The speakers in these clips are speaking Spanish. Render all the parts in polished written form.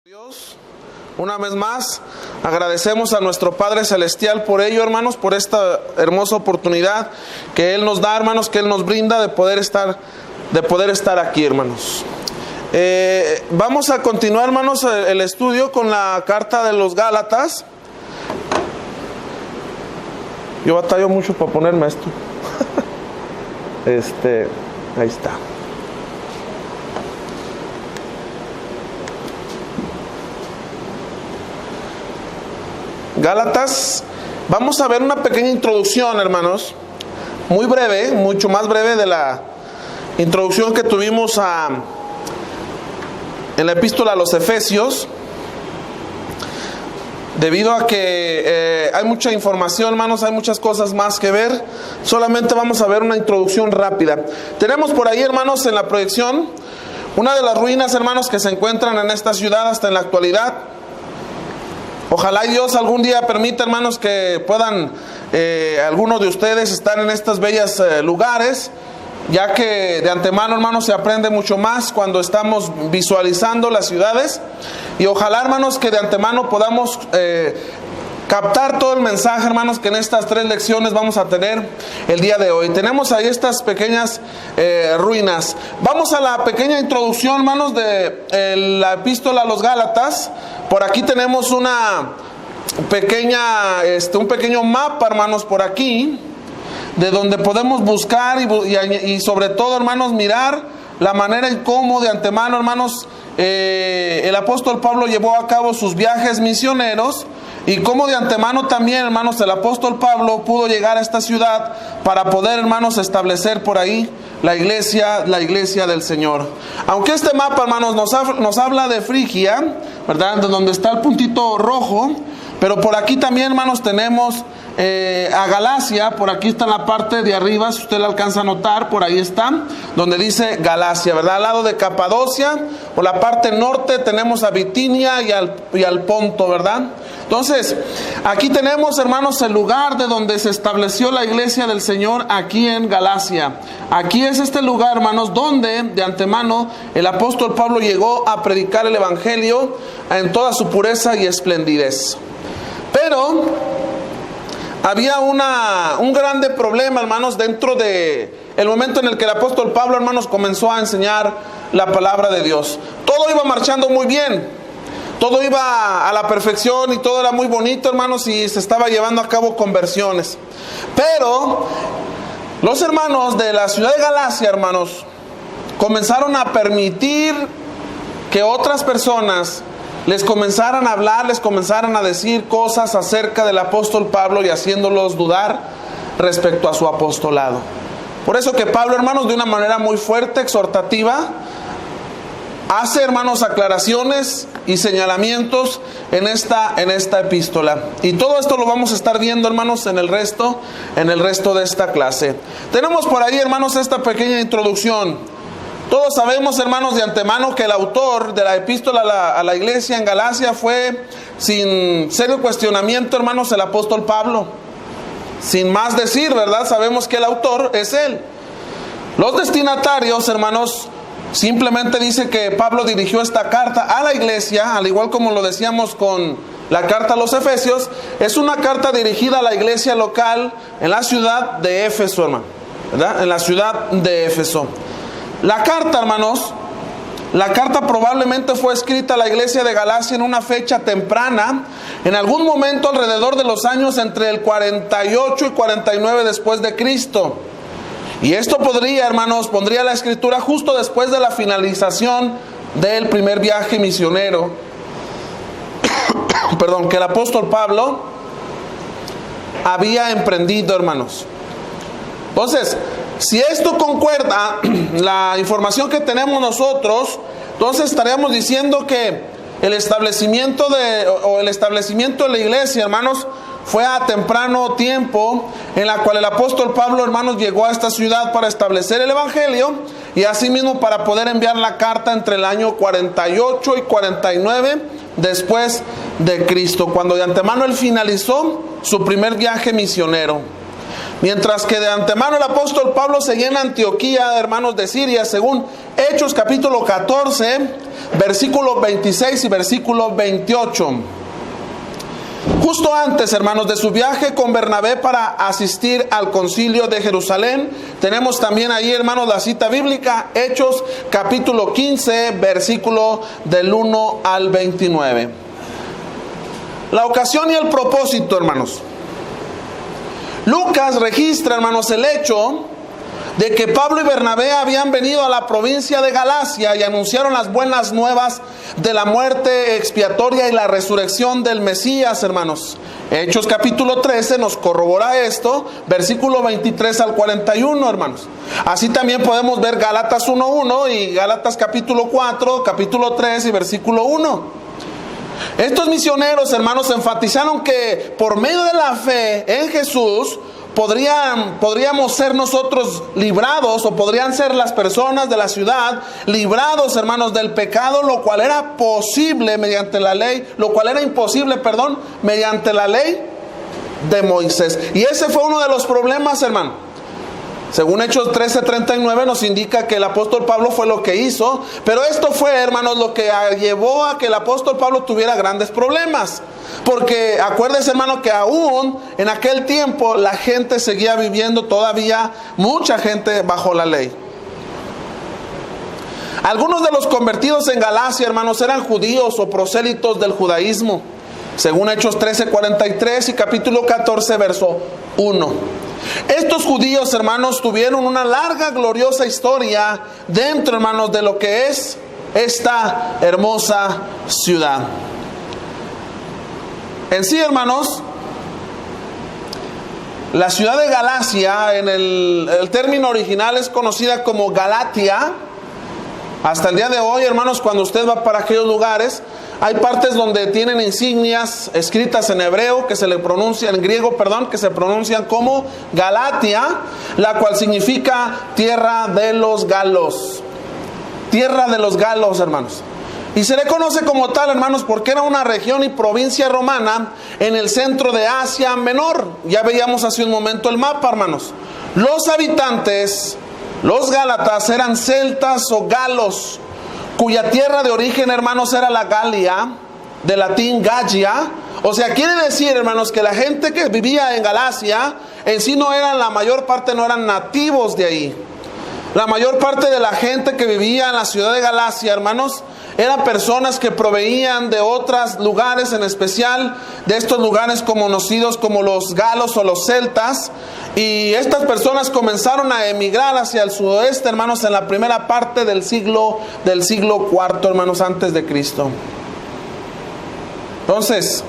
Dios, una vez más, agradecemos a nuestro Padre Celestial por ello, hermanos, por esta hermosa oportunidad que Él nos da, hermanos, que Él nos brinda de poder estar aquí, hermanos. Vamos a continuar, hermanos, el estudio con la carta de los Gálatas. Yo batallo mucho para ponerme esto. Ahí está. Gálatas, vamos a ver una pequeña introducción, hermanos, muy breve, mucho más breve de la introducción que tuvimos en la epístola a los Efesios, debido a que hay mucha información, hermanos, hay muchas cosas más que ver. Solamente vamos a ver una introducción rápida. Tenemos por ahí, hermanos, en la proyección, una de las ruinas, hermanos, que se encuentran en esta ciudad hasta en la actualidad. Ojalá Dios algún día permita, hermanos, que puedan algunos de ustedes estar en estos bellos lugares, ya que de antemano, hermanos, se aprende mucho más cuando estamos visualizando las ciudades. Y ojalá, hermanos, que de antemano podamos captar todo el mensaje, hermanos, que en estas 3 lecciones vamos a tener el día de hoy. Tenemos ahí estas pequeñas ruinas. Vamos a la pequeña introducción, hermanos, de la epístola a los Gálatas. Por aquí tenemos una pequeña, un pequeño mapa, hermanos, por aquí, de donde podemos buscar y sobre todo, hermanos, mirar la manera en cómo de antemano, hermanos, el apóstol Pablo llevó a cabo sus viajes misioneros, y cómo de antemano también, hermanos, el apóstol Pablo pudo llegar a esta ciudad para poder, hermanos, establecer por ahí la iglesia del Señor. Aunque este mapa, hermanos, nos habla de Frigia, ¿verdad?, de donde está el puntito rojo, pero por aquí también, hermanos, tenemos a Galacia. Por aquí está en la parte de arriba, si usted la alcanza a notar, por ahí está, donde dice Galacia, ¿verdad? Al lado de Capadocia, por la parte norte tenemos a Bitinia y al Ponto, ¿verdad? Entonces, aquí tenemos, hermanos, el lugar de donde se estableció la iglesia del Señor, aquí en Galacia. Aquí es este lugar, hermanos, donde de antemano el apóstol Pablo llegó a predicar el evangelio en toda su pureza y esplendidez. Pero había un grande problema, hermanos, dentro de el momento en el que el apóstol Pablo, hermanos, comenzó a enseñar la palabra de Dios. Todo iba marchando muy bien, todo iba a la perfección y todo era muy bonito, hermanos, y se estaba llevando a cabo conversiones. Pero los hermanos de la ciudad de Galacia, hermanos, comenzaron a permitir que otras personas les comenzaran a hablar, les comenzaran a decir cosas acerca del apóstol Pablo y haciéndolos dudar respecto a su apostolado. Por eso que Pablo, hermanos, de una manera muy fuerte, exhortativa, hace, hermanos, aclaraciones y señalamientos en esta epístola. Y todo esto lo vamos a estar viendo, hermanos, en el resto de esta clase. Tenemos por ahí, hermanos, esta pequeña introducción. Todos sabemos, hermanos, de antemano que el autor de la epístola a la iglesia en Galacia fue, sin serio cuestionamiento, hermanos, el apóstol Pablo. Sin más decir, ¿verdad? Sabemos que el autor es él. Los destinatarios, hermanos, simplemente dice que Pablo dirigió esta carta a la iglesia, al igual como lo decíamos con la carta a los Efesios. Es una carta dirigida a la iglesia local en la ciudad de Éfeso, hermano, ¿verdad? En la ciudad de Éfeso. La carta, hermanos, probablemente fue escrita a la iglesia de Galacia en una fecha temprana, en algún momento alrededor de los años entre el 48 y 49 después de Cristo. Y esto pondría la escritura justo después de la finalización del primer viaje misionero, que el apóstol Pablo había emprendido, hermanos. Entonces, si esto concuerda, la información que tenemos nosotros, entonces estaríamos diciendo que el establecimiento de la iglesia, hermanos, fue a temprano tiempo en la cual el apóstol Pablo, hermanos, llegó a esta ciudad para establecer el evangelio y asimismo para poder enviar la carta entre el año 48 y 49 después de Cristo, cuando de antemano él finalizó su primer viaje misionero. Mientras que de antemano el apóstol Pablo seguía en Antioquía, hermanos, de Siria, según Hechos capítulo 14, versículos 26 y versículo 28. Justo antes, hermanos, de su viaje con Bernabé para asistir al concilio de Jerusalén, tenemos también ahí, hermanos, la cita bíblica, Hechos capítulo 15, versículo del 1 al 29. La ocasión y el propósito, hermanos. Lucas registra, hermanos, el hecho de que Pablo y Bernabé habían venido a la provincia de Galacia y anunciaron las buenas nuevas de la muerte expiatoria y la resurrección del Mesías, hermanos. Hechos capítulo 13 nos corrobora esto, versículo 23 al 41, hermanos. Así también podemos ver Gálatas 1:1 y Gálatas capítulo 4, capítulo 3 y versículo 1. Estos misioneros, hermanos, enfatizaron que por medio de la fe en Jesús podríamos ser nosotros librados, o podrían ser las personas de la ciudad librados, hermanos, del pecado, lo cual era posible mediante la ley, lo cual era imposible, mediante la ley de Moisés. Y ese fue uno de los problemas, hermano. Según Hechos 13:39 nos indica que el apóstol Pablo fue lo que hizo, pero esto fue, hermanos, lo que llevó a que el apóstol Pablo tuviera grandes problemas. Porque acuérdense, hermano, que aún en aquel tiempo la gente seguía viviendo todavía, mucha gente bajo la ley. Algunos de los convertidos en Galacia, hermanos, eran judíos o prosélitos del judaísmo, según Hechos 13:43 y capítulo 14, verso 1. Estos judíos, hermanos, tuvieron una larga, gloriosa historia dentro, hermanos, de lo que es esta hermosa ciudad. En sí, hermanos, la ciudad de Galacia, en el término original es conocida como Galatia. Hasta el día de hoy, hermanos, cuando usted va para aquellos lugares, hay partes donde tienen insignias escritas en hebreo, que se le pronuncia, en griego, que se pronuncian como Galatia, la cual significa tierra de los galos. Tierra de los galos, hermanos. Y se le conoce como tal, hermanos, porque era una región y provincia romana en el centro de Asia Menor. Ya veíamos hace un momento el mapa, hermanos. Los habitantes, los gálatas, eran celtas o galos, cuya tierra de origen, hermanos, era la Galia, de latín Gallia. O sea, quiere decir, hermanos, que la gente que vivía en Galacia, en sí no eran, la mayor parte no eran nativos de ahí. La mayor parte de la gente que vivía en la ciudad de Galacia, hermanos, eran personas que provenían de otros lugares, en especial de estos lugares conocidos como los galos o los celtas. Y estas personas comenzaron a emigrar hacia el sudoeste, hermanos, en la primera parte del siglo IV, hermanos, antes de Cristo. Entonces,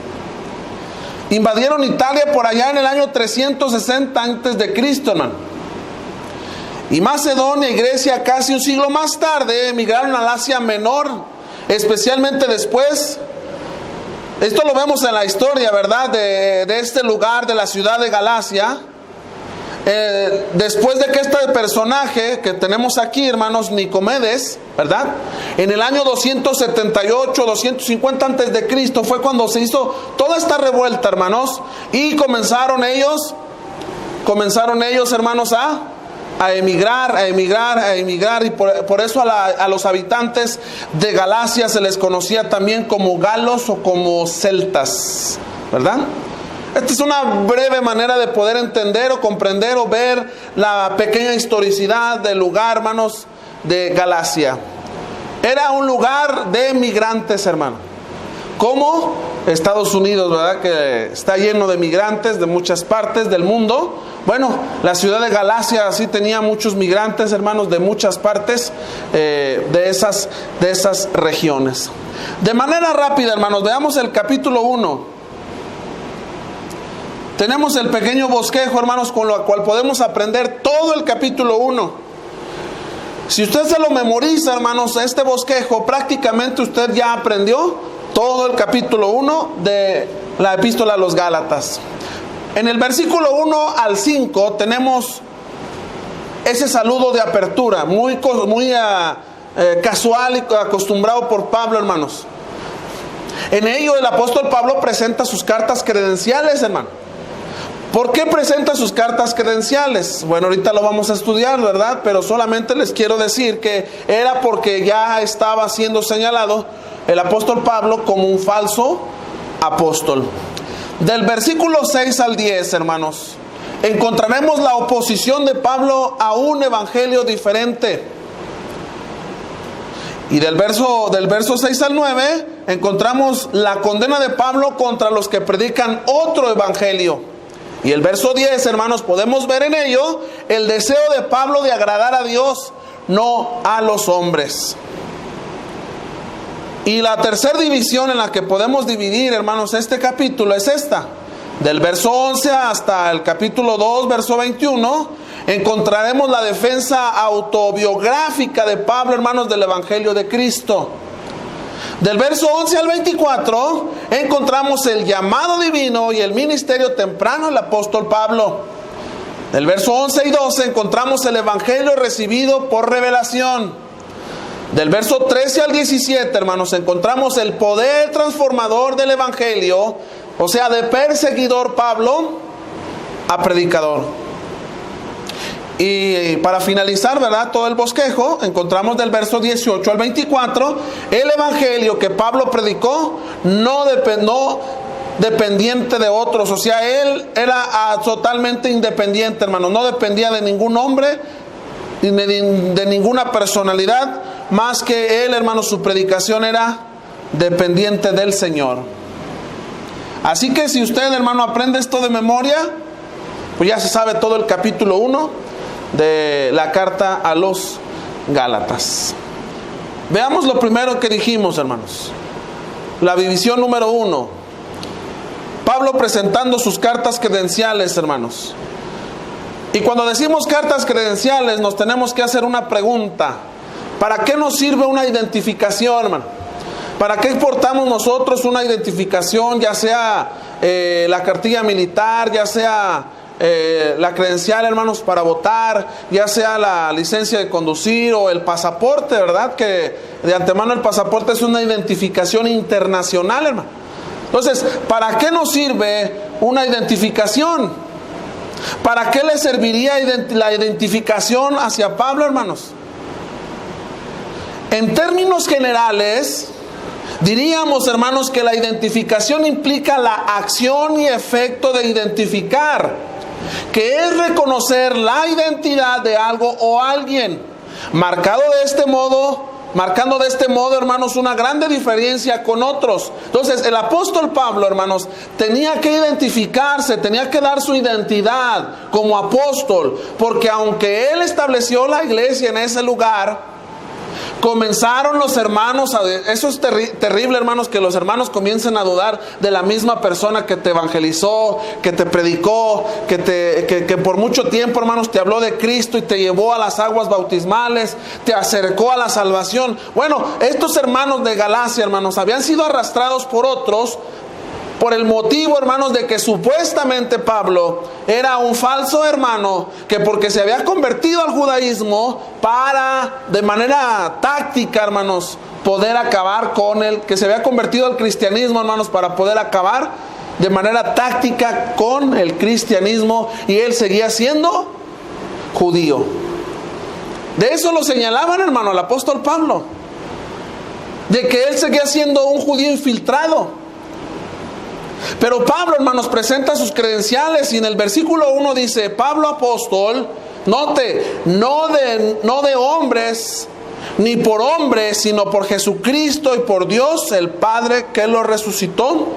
invadieron Italia por allá en el año 360 antes de Cristo, hermano. Y Macedonia y Grecia, casi un siglo más tarde, emigraron al Asia Menor, especialmente después. Esto lo vemos en la historia, ¿verdad? De este lugar, de la ciudad de Galacia. Después de que este personaje que tenemos aquí, hermanos, Nicomedes, ¿verdad? En el año 278, 250 antes de Cristo fue cuando se hizo toda esta revuelta, hermanos, y comenzaron ellos, hermanos, a emigrar, y por eso a los habitantes de Galacia se les conocía también como galos o como celtas, ¿verdad? Esta es una breve manera de poder entender o comprender o ver la pequeña historicidad del lugar, hermanos, de Galacia. Era un lugar de migrantes, hermano. Como Estados Unidos, ¿verdad? Que está lleno de migrantes de muchas partes del mundo. Bueno, la ciudad de Galacia sí tenía muchos migrantes, hermanos, de muchas partes de esas regiones. De manera rápida, hermanos, veamos el capítulo 1. Tenemos el pequeño bosquejo, hermanos, con lo cual podemos aprender todo el capítulo 1. Si usted se lo memoriza, hermanos, este bosquejo, prácticamente usted ya aprendió todo el capítulo 1 de la epístola a los Gálatas. En el versículo 1 al 5 tenemos ese saludo de apertura, muy casual y acostumbrado por Pablo, hermanos. En ello el apóstol Pablo presenta sus cartas credenciales, hermano. ¿Por qué presenta sus cartas credenciales? Bueno, ahorita lo vamos a estudiar, ¿verdad? Pero solamente les quiero decir que era porque ya estaba siendo señalado el apóstol Pablo como un falso apóstol. Del versículo 6 al 10, hermanos, encontraremos la oposición de Pablo a un evangelio diferente. Y del verso 6 al 9 encontramos la condena de Pablo contra los que predican otro evangelio. Y el verso 10, hermanos, podemos ver en ello el deseo de Pablo de agradar a Dios, no a los hombres. Y la tercera división en la que podemos dividir, hermanos, este capítulo es esta. Del verso 11 hasta el capítulo 2, verso 21, encontraremos la defensa autobiográfica de Pablo, hermanos, del Evangelio de Cristo. Del verso 11 al 24 encontramos el llamado divino y el ministerio temprano del apóstol Pablo. Del verso 11 y 12 encontramos el Evangelio recibido por revelación. Del verso 13 al 17, hermanos, encontramos el poder transformador del Evangelio, o sea, de perseguidor Pablo a predicador. Y para finalizar, ¿verdad?, todo el bosquejo, encontramos del verso 18 al 24 el evangelio que Pablo predicó, no dependiente de otros. O sea, él era totalmente independiente, hermanos. No dependía de ningún hombre ni de ninguna personalidad, más que él, hermanos, su predicación era dependiente del Señor. Así que si usted, hermano, aprende esto de memoria, pues ya se sabe todo el capítulo 1 de la carta a los Gálatas. Veamos lo primero que dijimos, hermanos. La división número 1. Pablo presentando sus cartas credenciales, hermanos. Y cuando decimos cartas credenciales, nos tenemos que hacer una pregunta. ¿Para qué nos sirve una identificación, hermano? ¿Para qué portamos nosotros una identificación, ya sea la cartilla militar, ya sea la credencial, hermanos, para votar, ya sea la licencia de conducir o el pasaporte, ¿verdad? Que de antemano el pasaporte es una identificación internacional, hermano. Entonces, ¿para qué nos sirve una identificación? ¿Para qué le serviría la identificación hacia Pablo, hermanos? En términos generales, diríamos, hermanos, que la identificación implica la acción y efecto de identificar, que es reconocer la identidad de algo o alguien, marcando de este modo, hermanos, una grande diferencia con otros. Entonces, el apóstol Pablo, hermanos, tenía que identificarse, tenía que dar su identidad como apóstol, porque aunque él estableció la iglesia en ese lugar, comenzaron los hermanos eso es terrible, hermanos, que los hermanos comiencen a dudar de la misma persona que te evangelizó, que te predicó, que por mucho tiempo, hermanos, te habló de Cristo y te llevó a las aguas bautismales, te acercó a la salvación. Bueno, estos hermanos de Galacia, hermanos, habían sido arrastrados por otros, por el motivo, hermanos, de que supuestamente Pablo era un falso hermano, que porque se había convertido al judaísmo para, de manera táctica, hermanos, poder acabar con él, que se había convertido al cristianismo, hermanos, para poder acabar de manera táctica con el cristianismo, y él seguía siendo judío. De eso lo señalaban, hermano, al apóstol Pablo, de que él seguía siendo un judío infiltrado. Pero Pablo, hermanos, presenta sus credenciales y en el versículo 1 dice: Pablo apóstol, note, no de hombres ni por hombres, sino por Jesucristo y por Dios el Padre que lo resucitó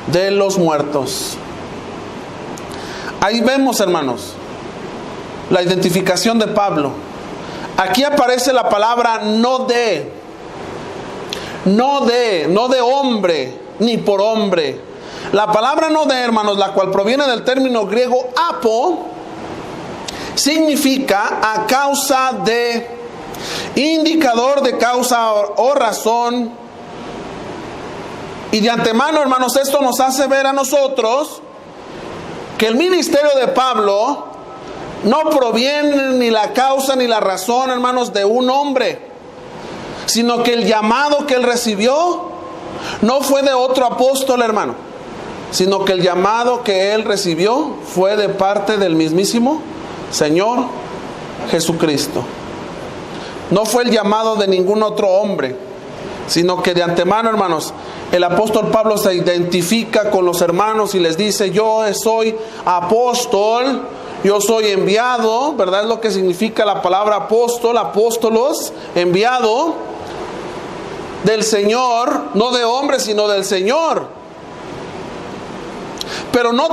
de los muertos. Ahí vemos, hermanos, la identificación de Pablo. Aquí aparece la palabra no de hombre ni por hombre. La palabra no de, hermanos, la cual proviene del término griego apo, significa a causa de, indicador de causa o razón. Y de antemano, hermanos, esto nos hace ver a nosotros que el ministerio de Pablo no proviene ni la causa ni la razón, hermanos, de un hombre, sino que el llamado que él recibió no fue de otro apóstol, hermano, sino que el llamado que él recibió fue de parte del mismísimo Señor Jesucristo. No fue el llamado de ningún otro hombre, sino que de antemano, hermanos, el apóstol Pablo se identifica con los hermanos y les dice: yo soy apóstol, yo soy enviado, ¿verdad? Es lo que significa la palabra apóstol, apóstolos, enviado del Señor, no de hombre, sino del Señor. Pero no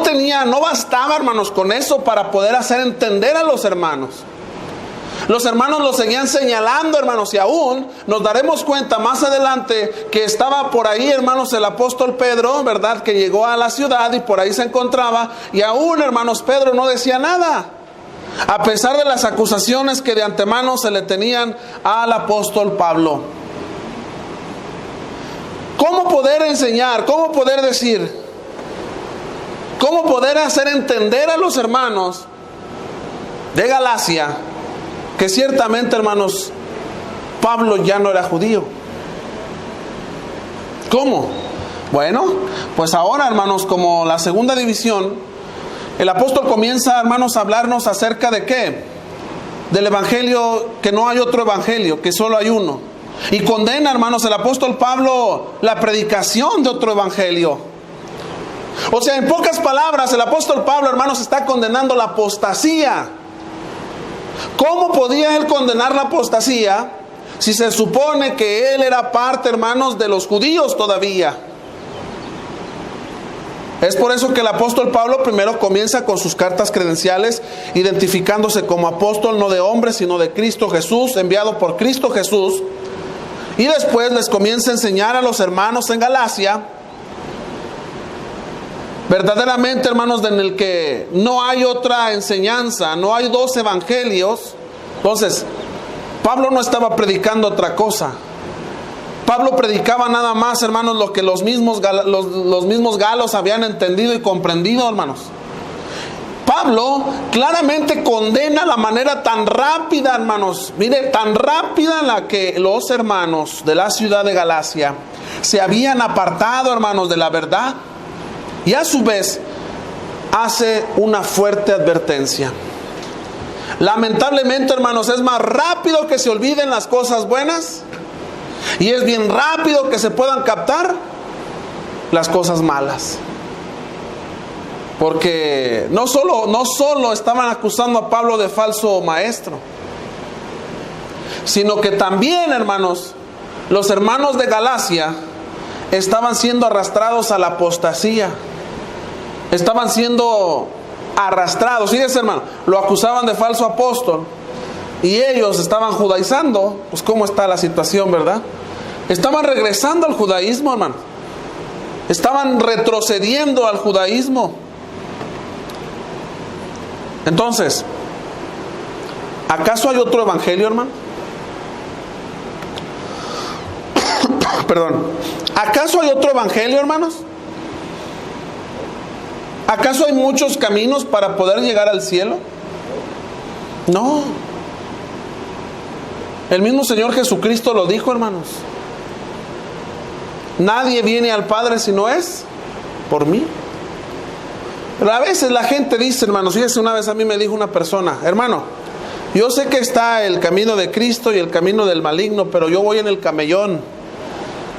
bastaba, hermanos, con eso para poder hacer entender a los hermanos. Los hermanos lo seguían señalando, hermanos, y aún nos daremos cuenta más adelante que estaba por ahí, hermanos, el apóstol Pedro, ¿verdad? Que llegó a la ciudad y por ahí se encontraba, y aún, hermanos, Pedro no decía nada, a pesar de las acusaciones que de antemano se le tenían al apóstol Pablo. ¿Cómo poder enseñar? ¿Cómo poder decir? ¿Cómo poder hacer entender a los hermanos de Galacia que ciertamente, hermanos, Pablo ya no era judío? ¿Cómo? Bueno, pues ahora, hermanos, como la segunda división, el apóstol comienza, hermanos, a hablarnos acerca de ¿qué? Del evangelio, que no hay otro evangelio, que solo hay uno. Y condena, hermanos, el apóstol Pablo la predicación de otro evangelio. O sea, en pocas palabras, el apóstol Pablo, hermanos, está condenando la apostasía. ¿Cómo podía él condenar la apostasía si se supone que él era parte, hermanos, de los judíos todavía? Es por eso que el apóstol Pablo primero comienza con sus cartas credenciales, identificándose como apóstol no de hombre, sino de Cristo Jesús, enviado por Cristo Jesús. Y después les comienza a enseñar a los hermanos en Galacia, verdaderamente, hermanos, en el que no hay otra enseñanza, no hay dos evangelios. Entonces, Pablo no estaba predicando otra cosa. Pablo predicaba nada más, hermanos, lo que los mismos galos habían entendido y comprendido, hermanos. Pablo claramente condena la manera tan rápida, hermanos, mire, tan rápida en la que los hermanos de la ciudad de Galacia se habían apartado, hermanos, de la verdad. Y a su vez hace una fuerte advertencia. Lamentablemente, hermanos, es más rápido que se olviden las cosas buenas y es bien rápido que se puedan captar las cosas malas. Porque no solo estaban acusando a Pablo de falso maestro, sino que también, hermanos, los hermanos de Galacia estaban siendo arrastrados a la apostasía. Estaban siendo arrastrados. Fíjense, hermano, lo acusaban de falso apóstol y ellos estaban judaizando. Pues cómo está la situación, ¿verdad? Estaban regresando al judaísmo, hermano. Estaban retrocediendo al judaísmo. Entonces, ¿acaso hay otro evangelio, hermano? Perdón. ¿Acaso hay otro evangelio, hermanos? ¿Acaso hay muchos caminos para poder llegar al cielo? No. El mismo Señor Jesucristo lo dijo, hermanos. Nadie viene al Padre si no es por mí. Pero a veces la gente dice, hermanos, fíjese, una vez a mí me dijo una persona: hermano, yo sé que está el camino de Cristo y el camino del maligno, pero yo voy en el camellón.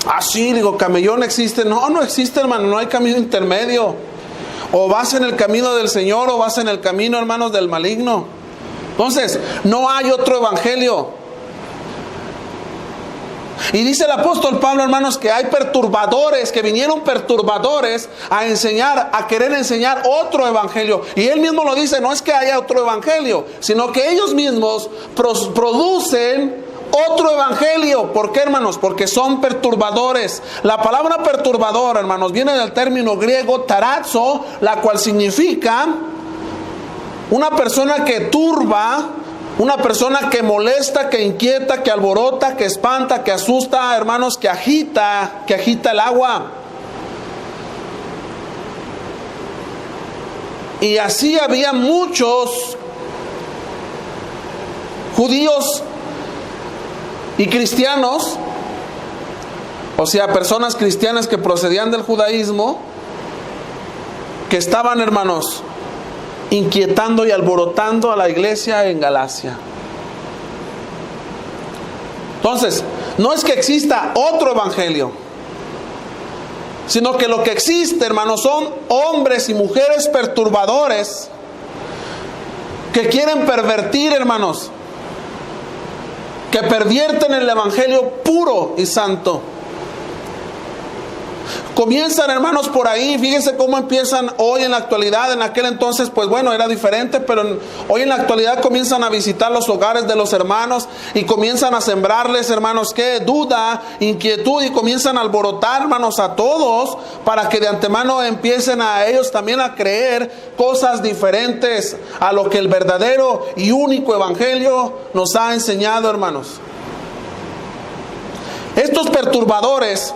Ah, sí, digo, ¿camellón existe? No, no existe, hermano, no hay camino intermedio. O vas en el camino del Señor o vas en el camino, hermanos, del maligno. Entonces, no hay otro evangelio. Y dice el apóstol Pablo, hermanos, que hay perturbadores, que vinieron perturbadores a enseñar, a querer enseñar otro evangelio. Y él mismo lo dice, no es que haya otro evangelio, sino que ellos mismos producen otro evangelio. ¿Por qué, hermanos? Porque son perturbadores. La palabra perturbador, hermanos, viene del término griego tarazo, la cual significa una persona que turba, una persona que molesta, que inquieta, que alborota, que espanta, que asusta, hermanos, que agita el agua. Y así había muchos judíos y cristianos, o sea, personas cristianas que procedían del judaísmo, que estaban, hermanos, inquietando y alborotando a la iglesia en Galacia. Entonces, no es que exista otro evangelio, sino que lo que existe, hermanos, son hombres y mujeres perturbadores que quieren pervertir, hermanos, que pervierten el evangelio puro y santo. Comienzan, hermanos, por ahí. Fíjense cómo empiezan hoy en la actualidad. En aquel entonces, pues bueno, era diferente, pero hoy en la actualidad comienzan a visitar los hogares de los hermanos y comienzan a sembrarles, hermanos, ¿qué? Duda, inquietud, y comienzan a alborotar, hermanos, a todos para que de antemano empiecen a ellos también a creer cosas diferentes a lo que el verdadero y único evangelio nos ha enseñado, hermanos. Estos perturbadores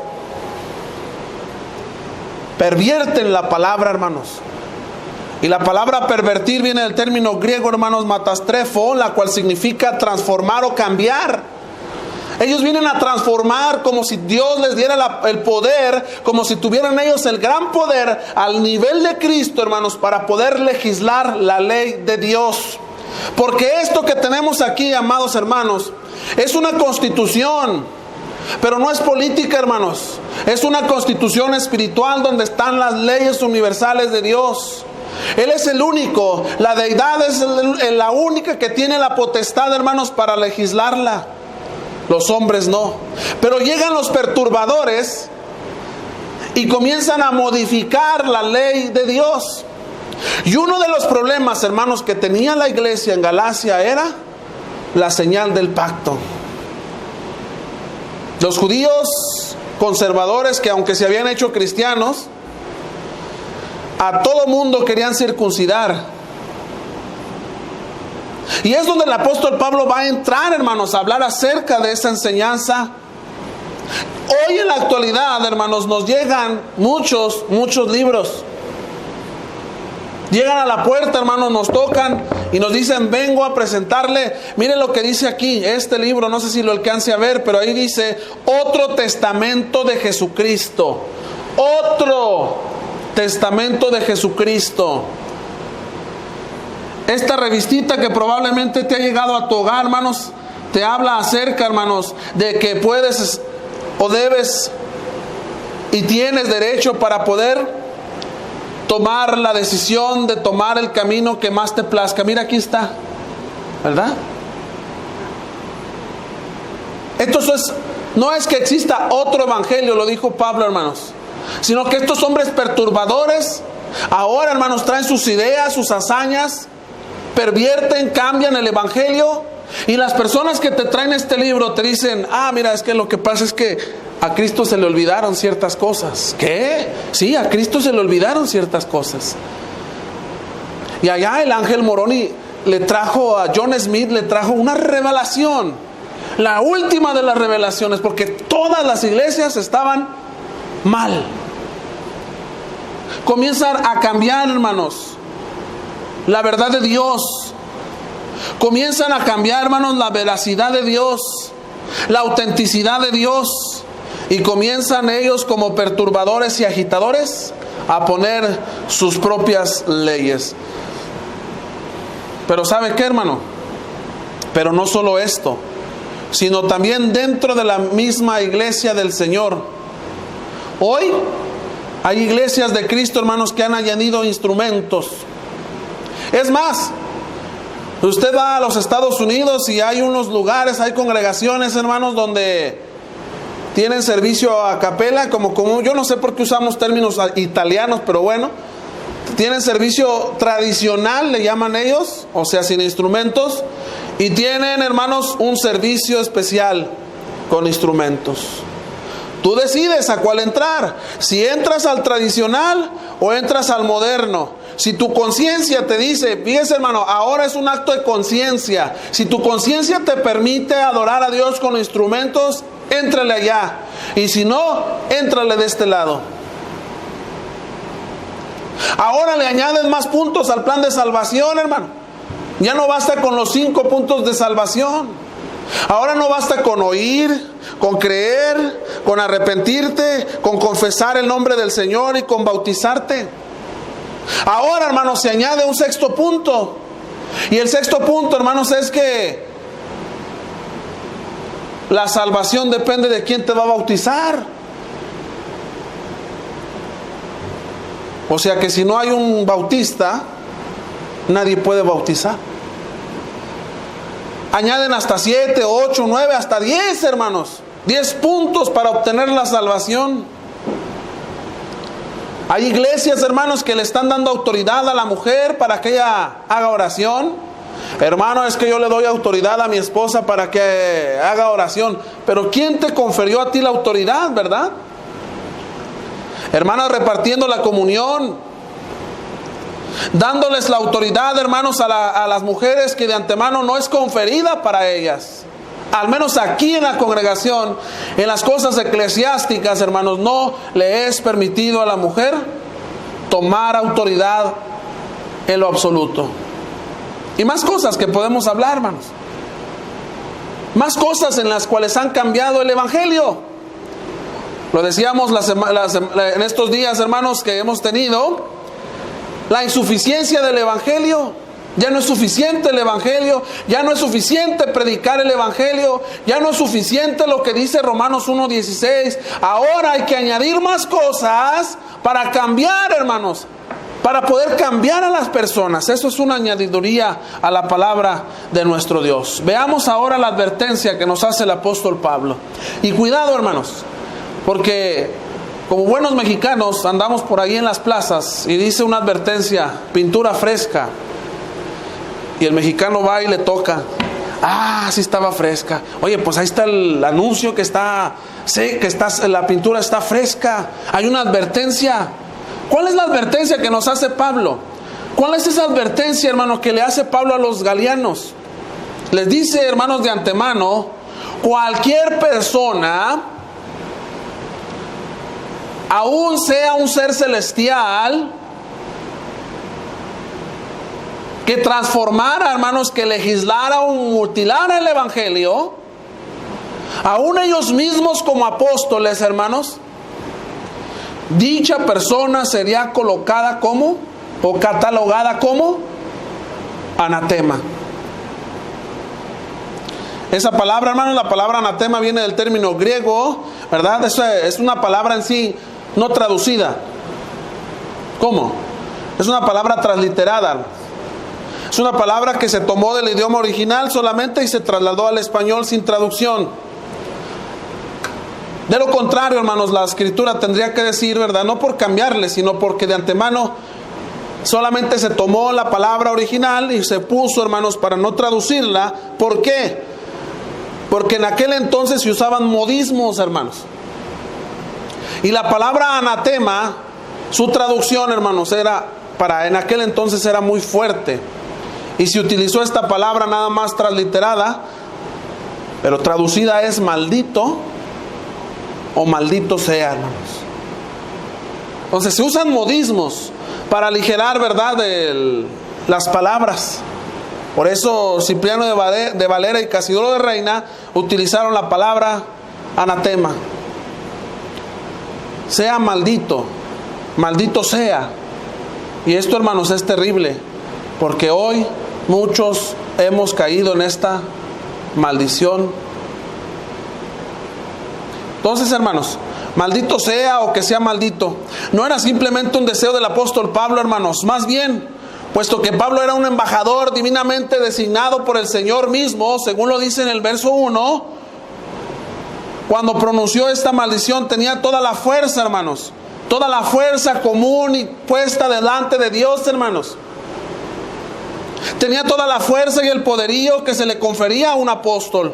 pervierten la palabra, hermanos. Y la palabra pervertir viene del término griego, hermanos, matastrefo, la cual significa transformar o cambiar. Ellos vienen a transformar como si Dios les diera el poder, como si tuvieran ellos el gran poder al nivel de Cristo, hermanos, para poder legislar la ley de Dios. Porque esto que tenemos aquí, amados hermanos, es una constitución. Pero no es política, hermanos. Es una constitución espiritual donde están las leyes universales de Dios. Él es el único. La deidad es la única que tiene la potestad, hermanos, para legislarla. Los hombres no. Pero llegan los perturbadores y comienzan a modificar la ley de Dios. Y uno de los problemas, hermanos, que tenía la iglesia en Galacia era la señal del pacto. Los judíos conservadores, que aunque se habían hecho cristianos, a todo mundo querían circuncidar. Y es donde el apóstol Pablo va a entrar, hermanos, a hablar acerca de esa enseñanza. Hoy en la actualidad, hermanos, nos llegan muchos libros. Llegan a la puerta, hermanos, nos tocan y nos dicen: vengo a presentarle, miren lo que dice aquí, este libro, no sé si lo alcance a ver, pero ahí dice: otro testamento de Jesucristo. Otro testamento de Jesucristo. Esta revistita que probablemente te ha llegado a tu hogar, hermanos, te habla acerca, hermanos, de que puedes o debes y tienes derecho para poder tomar la decisión de tomar el camino que más te plazca. Mira, aquí está, ¿verdad? Esto no es que exista otro evangelio, lo dijo Pablo, hermanos, sino que estos hombres perturbadores ahora, hermanos, traen sus ideas, sus hazañas, pervierten, cambian el evangelio. Y las personas que te traen este libro te dicen: mira, es que lo que pasa es que a Cristo se le olvidaron ciertas cosas. ¿Qué? Sí, a Cristo se le olvidaron ciertas cosas. Y allá el ángel Moroni le trajo a John Smith, le trajo una revelación, la última de las revelaciones, porque todas las iglesias estaban mal. Comienzan a cambiar, hermanos, la verdad de Dios. Comienzan a cambiar, hermanos, la veracidad de Dios, la autenticidad de Dios. Y comienzan ellos, como perturbadores y agitadores, a poner sus propias leyes. Pero ¿sabe qué, hermano? Pero no solo esto, sino también dentro de la misma iglesia del Señor. Hoy hay iglesias de Cristo, hermanos, que han añadido instrumentos. Es más, usted va a los Estados Unidos y hay unos lugares, hay congregaciones, hermanos, donde tienen servicio a capela, como yo no sé por qué usamos términos italianos, pero bueno, tienen servicio tradicional, le llaman ellos, o sea, sin instrumentos, y tienen, hermanos, un servicio especial con instrumentos. Tú decides a cuál entrar, si entras al tradicional o entras al moderno. Si tu conciencia te dice, fíjese, hermano, ahora es un acto de conciencia. Si tu conciencia te permite adorar a Dios con instrumentos, éntrale allá. Y si no, éntrale de este lado. Ahora le añades más puntos al plan de salvación, hermano. Ya no basta con los 5 puntos de salvación. Ahora no basta con oír, con creer, con arrepentirte, con confesar el nombre del Señor y con bautizarte. Ahora, hermanos, se añade un sexto punto. Y el sexto punto, hermanos, es que la salvación depende de quién te va a bautizar. O sea que si no hay un bautista, nadie puede bautizar. Añaden hasta 7, 8, 9, hasta 10, hermanos. 10 puntos para obtener la salvación. Hay iglesias, hermanos, que le están dando autoridad a la mujer para que ella haga oración. Hermano, es que yo le doy autoridad a mi esposa para que haga oración. Pero ¿quién te confirió a ti la autoridad, verdad? Hermanas, repartiendo la comunión, dándoles la autoridad, hermanos, a las mujeres que de antemano no es conferida para ellas. Al menos aquí en la congregación, en las cosas eclesiásticas, hermanos, no le es permitido a la mujer tomar autoridad en lo absoluto. Y más cosas que podemos hablar, hermanos. Más cosas en las cuales han cambiado el evangelio. Lo decíamos en estos días, hermanos, que hemos tenido. La insuficiencia del evangelio. Ya no es suficiente el evangelio, ya no es suficiente predicar el evangelio, ya no es suficiente lo que dice Romanos 1:16. Ahora hay que añadir más cosas para cambiar, hermanos, para poder cambiar a las personas. Eso es una añadiduría a la palabra de nuestro Dios. Veamos ahora la advertencia que nos hace el apóstol Pablo. Y cuidado, hermanos, porque como buenos mexicanos andamos por ahí en las plazas y dice una advertencia: pintura fresca. Y el mexicano va y le toca. Ah, sí estaba fresca. Oye, pues ahí está el anuncio que está, sí, la pintura está fresca. Hay una advertencia. ¿Cuál es la advertencia que nos hace Pablo? ¿Cuál es esa advertencia, hermano, que le hace Pablo a los galianos? Les dice, hermanos, de antemano: cualquier persona, aún sea un ser celestial, que transformara, hermanos, que legislara o mutilara el evangelio, aún ellos mismos como apóstoles, hermanos, dicha persona sería colocada como, o catalogada como, anatema. Esa palabra, hermanos, la palabra anatema viene del término griego, ¿verdad? Eso es una palabra en sí no traducida. ¿Cómo? Es una palabra transliterada. Es una palabra que se tomó del idioma original solamente y se trasladó al español sin traducción. De lo contrario, hermanos, la escritura tendría que decir, ¿verdad? No por cambiarle, sino porque de antemano solamente se tomó la palabra original y se puso, hermanos, para no traducirla. ¿Por qué? Porque en aquel entonces se usaban modismos, hermanos. Y la palabra anatema, su traducción, hermanos, en aquel entonces era muy fuerte. Y se utilizó esta palabra nada más transliterada, pero traducida es maldito o maldito sea, hermanos. Entonces se usan modismos para aligerar, ¿verdad?, las palabras. Por eso Cipriano de Valera y Casidoro de Reina utilizaron la palabra anatema. Sea maldito, maldito sea. Y esto, hermanos, es terrible, porque hoy muchos hemos caído en esta maldición. Entonces, hermanos, maldito sea o que sea maldito, no era simplemente un deseo del apóstol Pablo, hermanos. Más bien, puesto que Pablo era un embajador divinamente designado por el Señor mismo, según lo dice en el verso 1, cuando pronunció esta maldición tenía toda la fuerza, hermanos, toda la fuerza común y puesta delante de Dios, hermanos. Tenía toda la fuerza y el poderío que se le confería a un apóstol.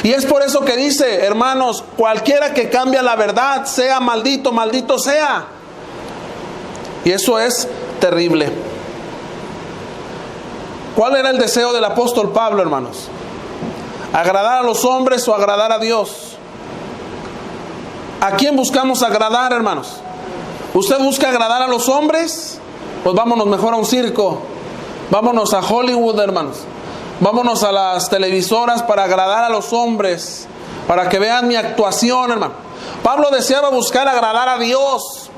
Y es por eso que dice, hermanos, cualquiera que cambia la verdad, sea maldito, maldito sea. Y eso es terrible. ¿Cuál era el deseo del apóstol Pablo, hermanos? ¿Agradar a los hombres o agradar a Dios? ¿A quién buscamos agradar, hermanos? ¿Usted busca agradar a los hombres? Pues vámonos mejor a un circo. Vámonos a Hollywood, hermanos. Vámonos a las televisoras para agradar a los hombres, para que vean mi actuación, hermano. Pablo deseaba buscar agradar a Dios.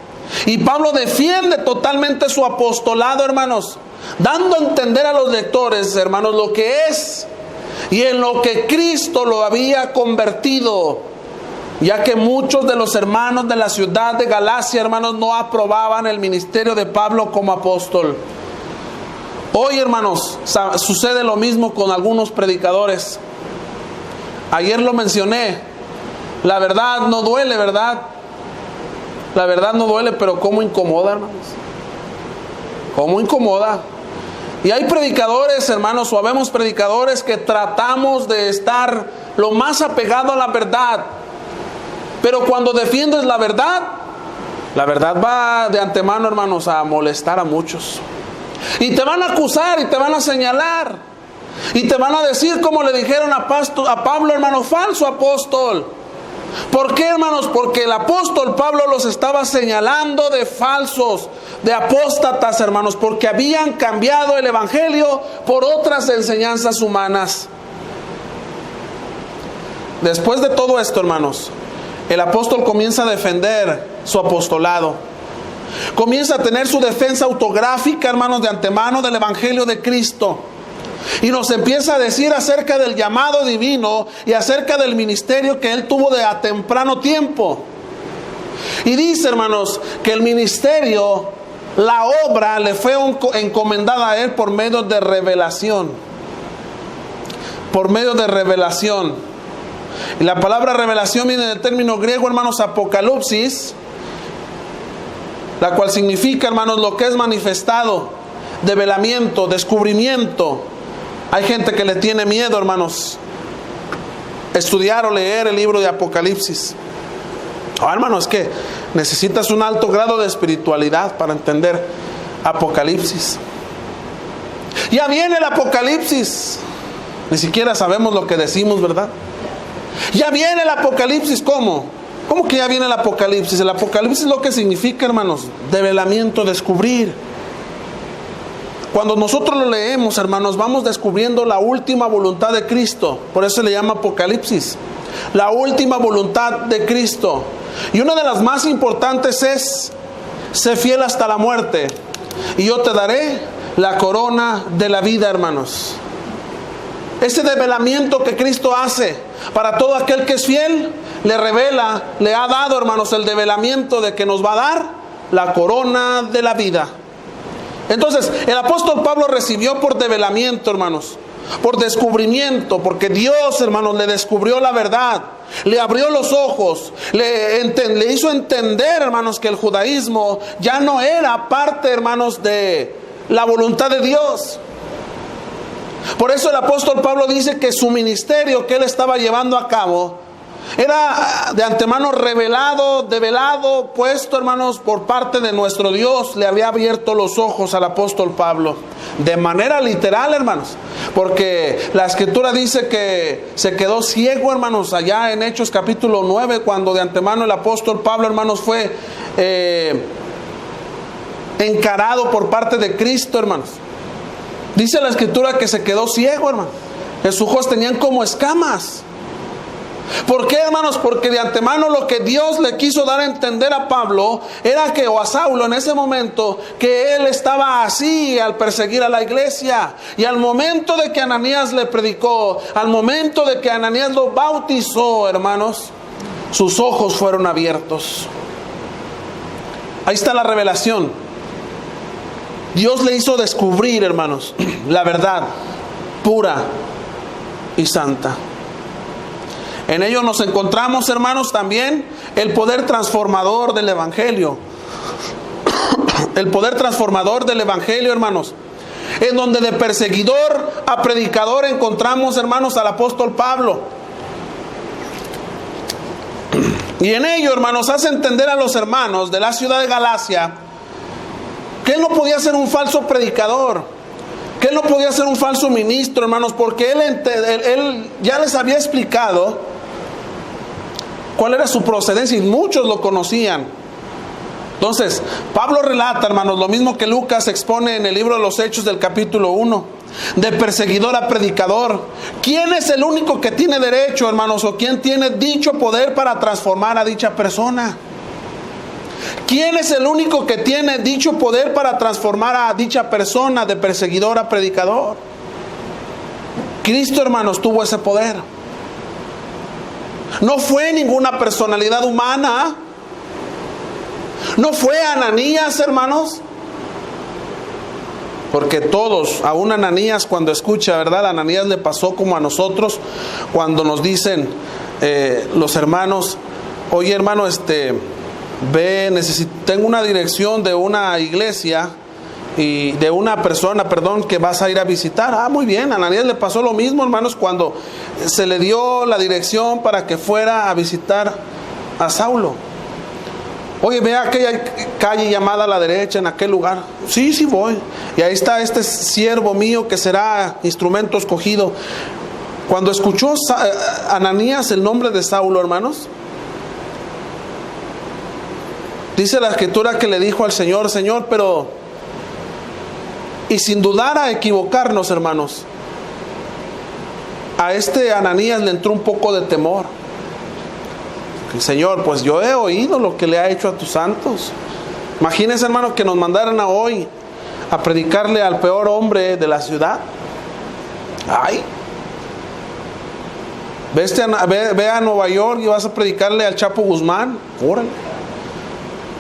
Y Pablo defiende totalmente su apostolado, hermanos, dando a entender a los lectores, hermanos, lo que es y en lo que Cristo lo había convertido, ya que muchos de los hermanos de la ciudad de Galacia, hermanos, no aprobaban el ministerio de Pablo como apóstol. Hoy, hermanos, sucede lo mismo con algunos predicadores. Ayer lo mencioné. La verdad no duele, ¿verdad? La verdad no duele, pero cómo incomoda, hermanos. Cómo incomoda. Y hay predicadores, hermanos, o habemos predicadores que tratamos de estar lo más apegado a la verdad. Pero cuando defiendes la verdad va de antemano, hermanos, a molestar a muchos. Y te van a acusar y te van a señalar. Y te van a decir como le dijeron a Pablo, hermano, falso apóstol. ¿Por qué, hermanos? Porque el apóstol Pablo los estaba señalando de falsos, de apóstatas, hermanos, porque habían cambiado el evangelio por otras enseñanzas humanas. Después de todo esto, hermanos, el apóstol comienza a defender su apostolado. Comienza a tener su defensa autográfica, hermanos, de antemano del evangelio de Cristo. Y nos empieza a decir acerca del llamado divino y acerca del ministerio que él tuvo de a temprano tiempo. Y dice, hermanos, que el ministerio, la obra, le fue encomendada a él por medio de revelación. Por medio de revelación. Y la palabra revelación viene del término griego, hermanos, apocalipsis, la cual significa, hermanos, lo que es manifestado, develamiento, descubrimiento. Hay gente que le tiene miedo, hermanos, estudiar o leer el libro de Apocalipsis. Hermanos, es que necesitas un alto grado de espiritualidad para entender Apocalipsis. Ya viene el Apocalipsis. Ni siquiera sabemos lo que decimos, ¿verdad? Ya viene el Apocalipsis. ¿Cómo? ¿Cómo que ya viene el Apocalipsis? El Apocalipsis lo que significa, hermanos, develamiento, descubrir. Cuando nosotros lo leemos, hermanos, vamos descubriendo la última voluntad de Cristo. Por eso se le llama Apocalipsis. La última voluntad de Cristo. Y una de las más importantes es: sé fiel hasta la muerte, y yo te daré la corona de la vida, hermanos. Ese develamiento que Cristo hace para todo aquel que es fiel, le revela, le ha dado, hermanos, el develamiento de que nos va a dar la corona de la vida. Entonces, el apóstol Pablo recibió por develamiento, hermanos, por descubrimiento, porque Dios, hermanos, le descubrió la verdad, le abrió los ojos, le hizo entender, hermanos, que el judaísmo ya no era parte, hermanos, de la voluntad de Dios. Por eso el apóstol Pablo dice que su ministerio que él estaba llevando a cabo era de antemano revelado, develado, puesto, hermanos, por parte de nuestro Dios. Le había abierto los ojos al apóstol Pablo, de manera literal, hermanos, porque la escritura dice que se quedó ciego, hermanos, allá en Hechos capítulo 9, cuando de antemano el apóstol Pablo, hermanos, fue encarado por parte de Cristo, hermanos. Dice la escritura que se quedó ciego, hermano, que sus ojos tenían como escamas. ¿Por qué, hermanos? Porque de antemano lo que Dios le quiso dar a entender a Pablo era que, o a Saulo en ese momento, que él estaba así al perseguir a la iglesia. Y al momento de que Ananías le predicó, al momento de que Ananías lo bautizó, hermanos, sus ojos fueron abiertos. Ahí está la revelación. Dios le hizo descubrir, hermanos, la verdad pura y santa. En ello nos encontramos, hermanos, también el poder transformador del evangelio. El poder transformador del evangelio, hermanos. En donde de perseguidor a predicador encontramos, hermanos, al apóstol Pablo. Y en ello, hermanos, hace entender a los hermanos de la ciudad de Galacia que él no podía ser un falso predicador, que él no podía ser un falso ministro, hermanos, porque él ya les había explicado cuál era su procedencia y muchos lo conocían. Entonces, Pablo relata, hermanos, lo mismo que Lucas expone en el libro de los Hechos del capítulo 1, de perseguidor a predicador. ¿Quién es el único que tiene derecho, hermanos, o quién tiene dicho poder para transformar a dicha persona? ¿Quién es el único que tiene dicho poder para transformar a dicha persona de perseguidor a predicador? Cristo, hermanos, tuvo ese poder. No fue ninguna personalidad humana. No fue Ananías, hermanos. Porque todos, aún Ananías cuando escucha, ¿verdad? A Ananías le pasó como a nosotros cuando nos dicen los hermanos: oye, hermano, tengo una dirección de una iglesia y de una persona, que vas a ir a visitar. Ah, muy bien. A Ananías le pasó lo mismo, hermanos, cuando se le dio la dirección para que fuera a visitar a Saulo. Oye, ve a aquella calle llamada a la derecha, en aquel lugar. Sí, sí voy. Y ahí está este siervo mío que será instrumento escogido. Cuando escuchó Ananías el nombre de Saulo, hermanos, dice la escritura que le dijo al Señor: Señor, pero... Y sin dudar a equivocarnos, hermanos, a Ananías le entró un poco de temor. Señor, pues yo he oído lo que le ha hecho a tus santos. Imagínense, hermano, que nos mandaran a hoy a predicarle al peor hombre de la ciudad. Ay, ve a Nueva York y vas a predicarle al Chapo Guzmán. Órale.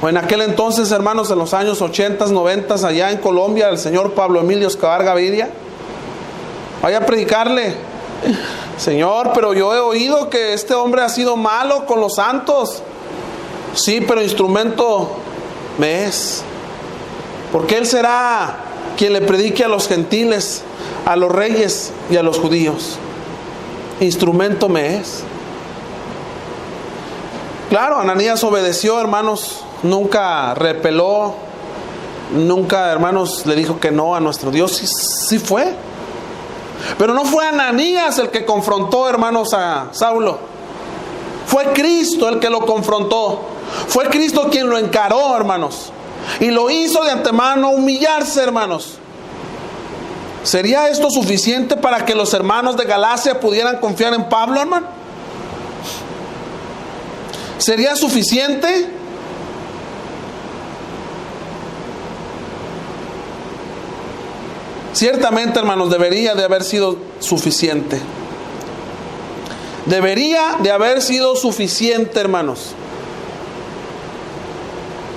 O en aquel entonces, hermanos, en los años 80, 90, allá en Colombia, el señor Pablo Emilio Escobar Gaviria. Vaya a predicarle: Señor, pero yo he oído que este hombre ha sido malo con los santos. Sí, pero instrumento me es. Porque él será quien le predique a los gentiles, a los reyes y a los judíos. Instrumento me es. Claro, Ananías obedeció, hermanos. Nunca repeló. Nunca, hermanos, le dijo que no a nuestro Dios. Sí fue. Pero no fue Ananías el que confrontó, hermanos, a Saulo. Fue Cristo el que lo confrontó. Fue Cristo quien lo encaró, hermanos. Y lo hizo de antemano humillarse, hermanos. ¿Sería esto suficiente para que los hermanos de Galacia pudieran confiar en Pablo, hermano? ¿Sería suficiente? Ciertamente, hermanos, debería de haber sido suficiente. Debería de haber sido suficiente, hermanos.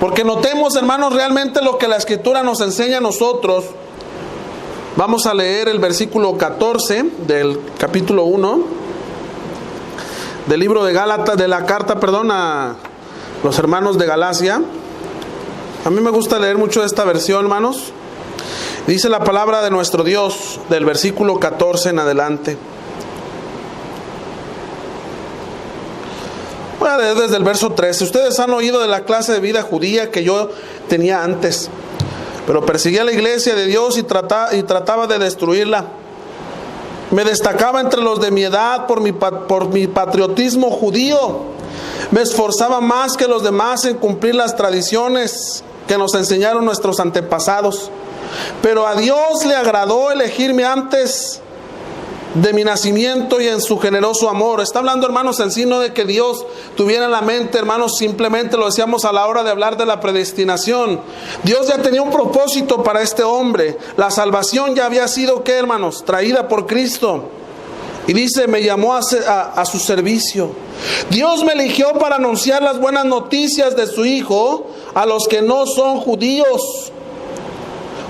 Porque notemos, hermanos, realmente lo que la Escritura nos enseña a nosotros. Vamos a leer el versículo 14 del capítulo 1 del libro de Gálatas, de la carta, a los hermanos de Galacia. A mí me gusta leer mucho esta versión, hermanos. Dice la palabra de nuestro Dios del versículo 14 en adelante. Voy a leer desde el verso 13. Ustedes han oído de la clase de vida judía que yo tenía antes, pero perseguía la iglesia de Dios y trataba de destruirla. Me destacaba entre los de mi edad por mi patriotismo judío. Me esforzaba más que los demás en cumplir las tradiciones que nos enseñaron nuestros antepasados. Pero a Dios le agradó elegirme antes de mi nacimiento y en su generoso amor. Está hablando, hermanos, en sí no de que Dios tuviera en la mente, hermanos, simplemente lo decíamos a la hora de hablar de la predestinación. Dios ya tenía un propósito para este hombre. La salvación ya había sido, ¿qué, hermanos? Traída por Cristo. Y dice: me llamó a su servicio. Dios me eligió para anunciar las buenas noticias de su Hijo a los que no son judíos.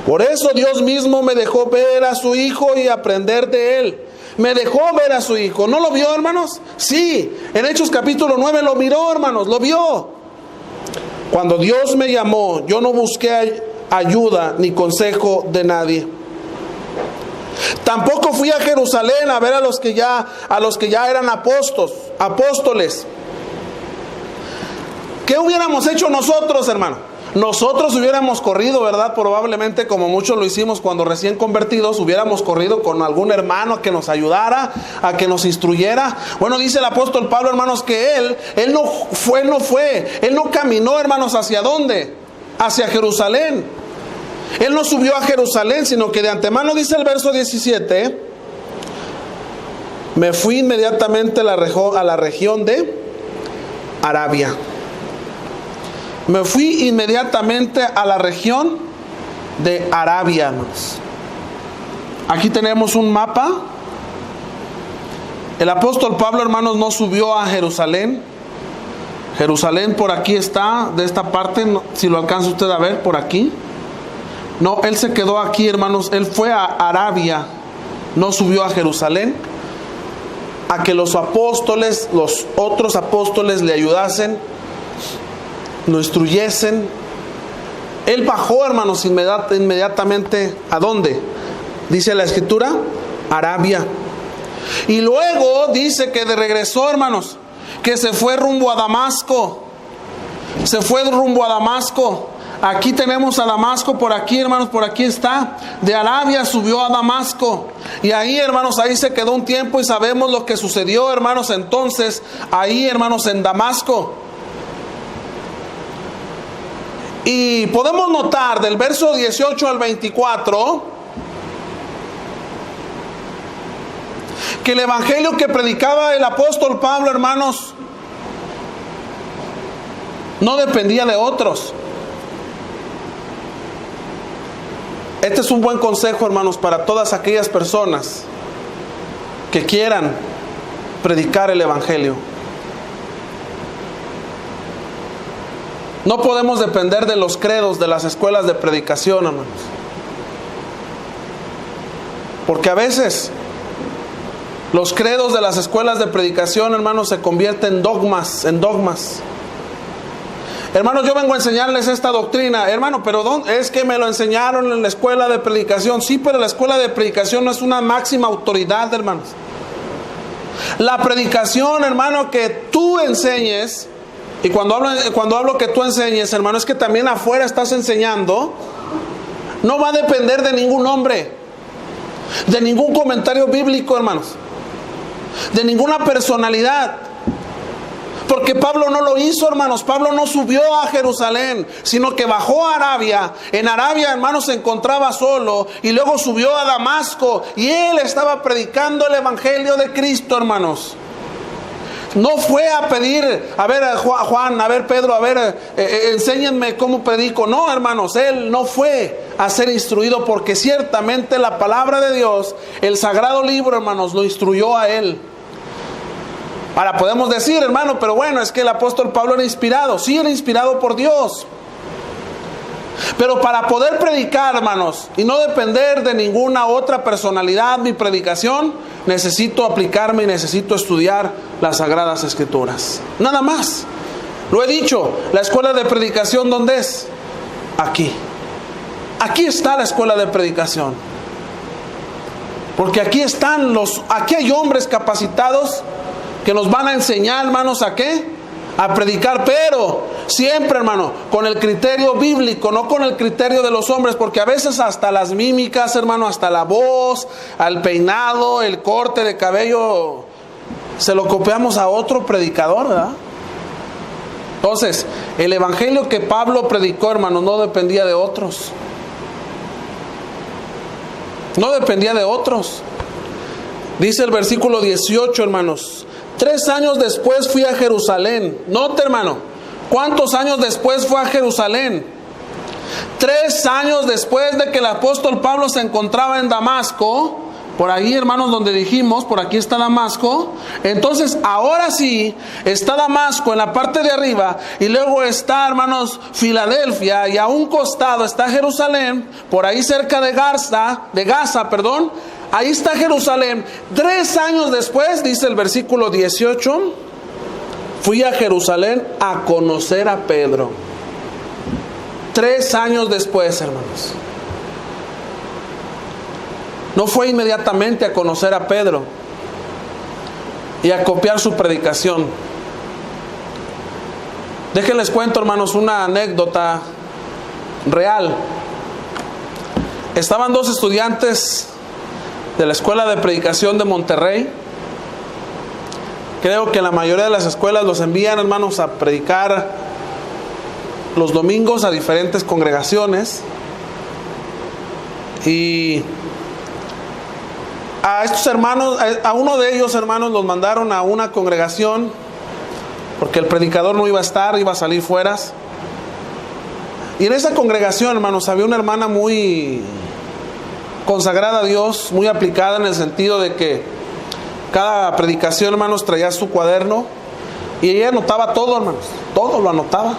Por eso Dios mismo me dejó ver a su Hijo y aprender de Él. Me dejó ver a su Hijo. ¿No lo vio, hermanos? Sí, en Hechos capítulo 9 lo miró, hermanos, lo vio. Cuando Dios me llamó, yo no busqué ayuda ni consejo de nadie. Tampoco fui a Jerusalén a ver a los que ya eran apóstoles. ¿Qué hubiéramos hecho nosotros, hermano? Nosotros hubiéramos corrido, ¿verdad? Probablemente, como muchos lo hicimos cuando recién convertidos, hubiéramos corrido con algún hermano a que nos ayudara, a que nos instruyera. Bueno, dice el apóstol Pablo, hermanos, que él no caminó, hermanos, ¿hacia dónde? Hacia Jerusalén. Él no subió a Jerusalén, sino que de antemano, dice el verso 17, me fui inmediatamente a la región de Arabia. me fui inmediatamente a la región de Arabia, hermanos. Aquí tenemos un mapa. El apóstol Pablo, hermanos, no subió a Jerusalén. Jerusalén por aquí está, de esta parte, si lo alcanza usted a ver, por aquí. No, él se quedó aquí, hermanos. Él fue a Arabia, no subió a Jerusalén, a que los apóstoles, los otros apóstoles le ayudasen, lo instruyesen. Él bajó, hermanos, inmediatamente, ¿a dónde? Dice la Escritura, Arabia. Y luego dice que regresó, hermanos, que se fue rumbo a Damasco. Se fue rumbo a Damasco. Aquí tenemos a Damasco, por aquí, hermanos, por aquí está. De Arabia subió a Damasco. Y ahí, hermanos, ahí se quedó un tiempo y sabemos lo que sucedió, hermanos, entonces, ahí, hermanos, en Damasco. Y podemos notar del verso 18 al 24 que el evangelio que predicaba el apóstol Pablo, hermanos, no dependía de otros. Este es un buen consejo, hermanos, para todas aquellas personas que quieran predicar el evangelio. No podemos depender de los credos de las escuelas de predicación, hermanos. Porque a veces los credos de las escuelas de predicación, hermanos, se convierten en dogmas. Hermanos, yo vengo a enseñarles esta doctrina. Hermano, pero ¿dónde? Es que me lo enseñaron en la escuela de predicación. Sí, pero la escuela de predicación no es una máxima autoridad, hermanos. La predicación, hermano, que tú enseñes, y cuando hablo que tú enseñes, hermano, es que también afuera estás enseñando, no va a depender de ningún hombre, de ningún comentario bíblico, hermanos, de ninguna personalidad. Porque Pablo no lo hizo, hermanos. Pablo no subió a Jerusalén, sino que bajó a Arabia. En Arabia, hermanos, se encontraba solo. Y luego subió a Damasco. Y él estaba predicando el evangelio de Cristo, hermanos. No fue a pedir, a ver Juan, a ver Pedro, a ver, enséñenme cómo predico. No, hermanos, él no fue a ser instruido, porque ciertamente la palabra de Dios, el sagrado libro, hermanos, lo instruyó a él. Ahora podemos decir, hermano, pero bueno, es que el apóstol Pablo era inspirado. Sí, era inspirado por Dios. Pero para poder predicar, hermanos, y no depender de ninguna otra personalidad, mi predicación, necesito aplicarme y necesito estudiar las Sagradas Escrituras. Nada más. Lo he dicho, la escuela de predicación, ¿dónde es? Aquí. Aquí está la escuela de predicación. Porque aquí hay hombres capacitados que nos van a enseñar, hermanos, ¿a qué? A predicar, pero siempre, hermano, con el criterio bíblico, no con el criterio de los hombres, porque a veces hasta las mímicas, hermano, hasta la voz, al peinado, el corte de cabello, se lo copiamos a otro predicador, ¿verdad? Entonces, el evangelio que Pablo predicó, hermano, no dependía de otros. No dependía de otros. Dice el versículo 18, hermanos: 3 años después fui a Jerusalén. Note, hermano, ¿cuántos años después fue a Jerusalén? 3 años después de que el apóstol Pablo se encontraba en Damasco. Por ahí, hermanos, donde dijimos, por aquí está Damasco. Entonces, ahora sí, está Damasco en la parte de arriba. Y luego está, hermanos, Filadelfia. Y a un costado está Jerusalén. Por ahí cerca de Gaza. Ahí está Jerusalén. 3 años después, dice el versículo 18, fui a Jerusalén a conocer a Pedro. 3 años después, hermanos. No fue inmediatamente a conocer a Pedro y a copiar su predicación. Déjenles cuento, hermanos, una anécdota real. Estaban 2 estudiantes de la escuela de predicación de Monterrey. Creo que la mayoría de las escuelas los envían, hermanos, a predicar los domingos a diferentes congregaciones. Y a estos hermanos, a uno de ellos, hermanos, los mandaron a una congregación porque el predicador no iba a estar, iba a salir fuera. Y en esa congregación, hermanos, había una hermana muy consagrada a Dios, muy aplicada en el sentido de que cada predicación, hermanos, traía su cuaderno y ella anotaba todo, hermanos, todo lo anotaba.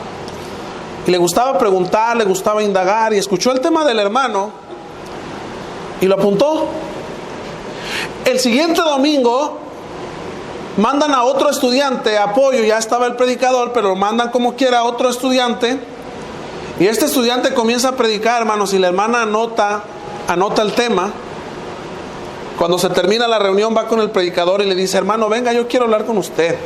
Y le gustaba preguntar, le gustaba indagar, y escuchó el tema del hermano y lo apuntó. El siguiente domingo mandan a otro estudiante, apoyo, ya estaba el predicador, pero mandan como quiera a otro estudiante, y este estudiante comienza a predicar, hermanos, y la hermana anota el tema. Cuando se termina la reunión, va con el predicador y le dice: hermano, venga, yo quiero hablar con usted.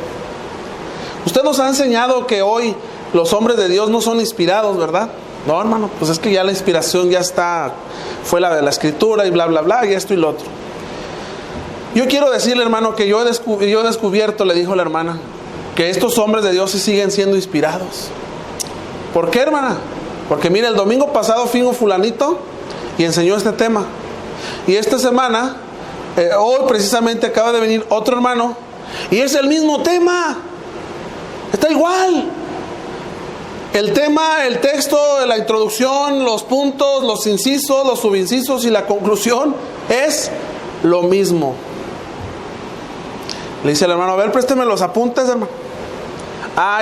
Usted nos ha enseñado que hoy los hombres de Dios no son inspirados, ¿verdad? No, hermano, pues es que ya la inspiración ya está, fue la de la escritura y bla, bla, bla, y esto y lo otro. Yo quiero decirle, hermano, que yo he descubierto, le dijo la hermana, que estos hombres de Dios sí siguen siendo inspirados. ¿Por qué, hermana? Porque mire, el domingo pasado vino fulanito y enseñó este tema. Y esta semana, hoy precisamente acaba de venir otro hermano y es el mismo tema. Está igual. El tema, el texto, la introducción, los puntos, los incisos, los subincisos y la conclusión es lo mismo. Le dice el hermano: a ver, présteme los apuntes, hermano.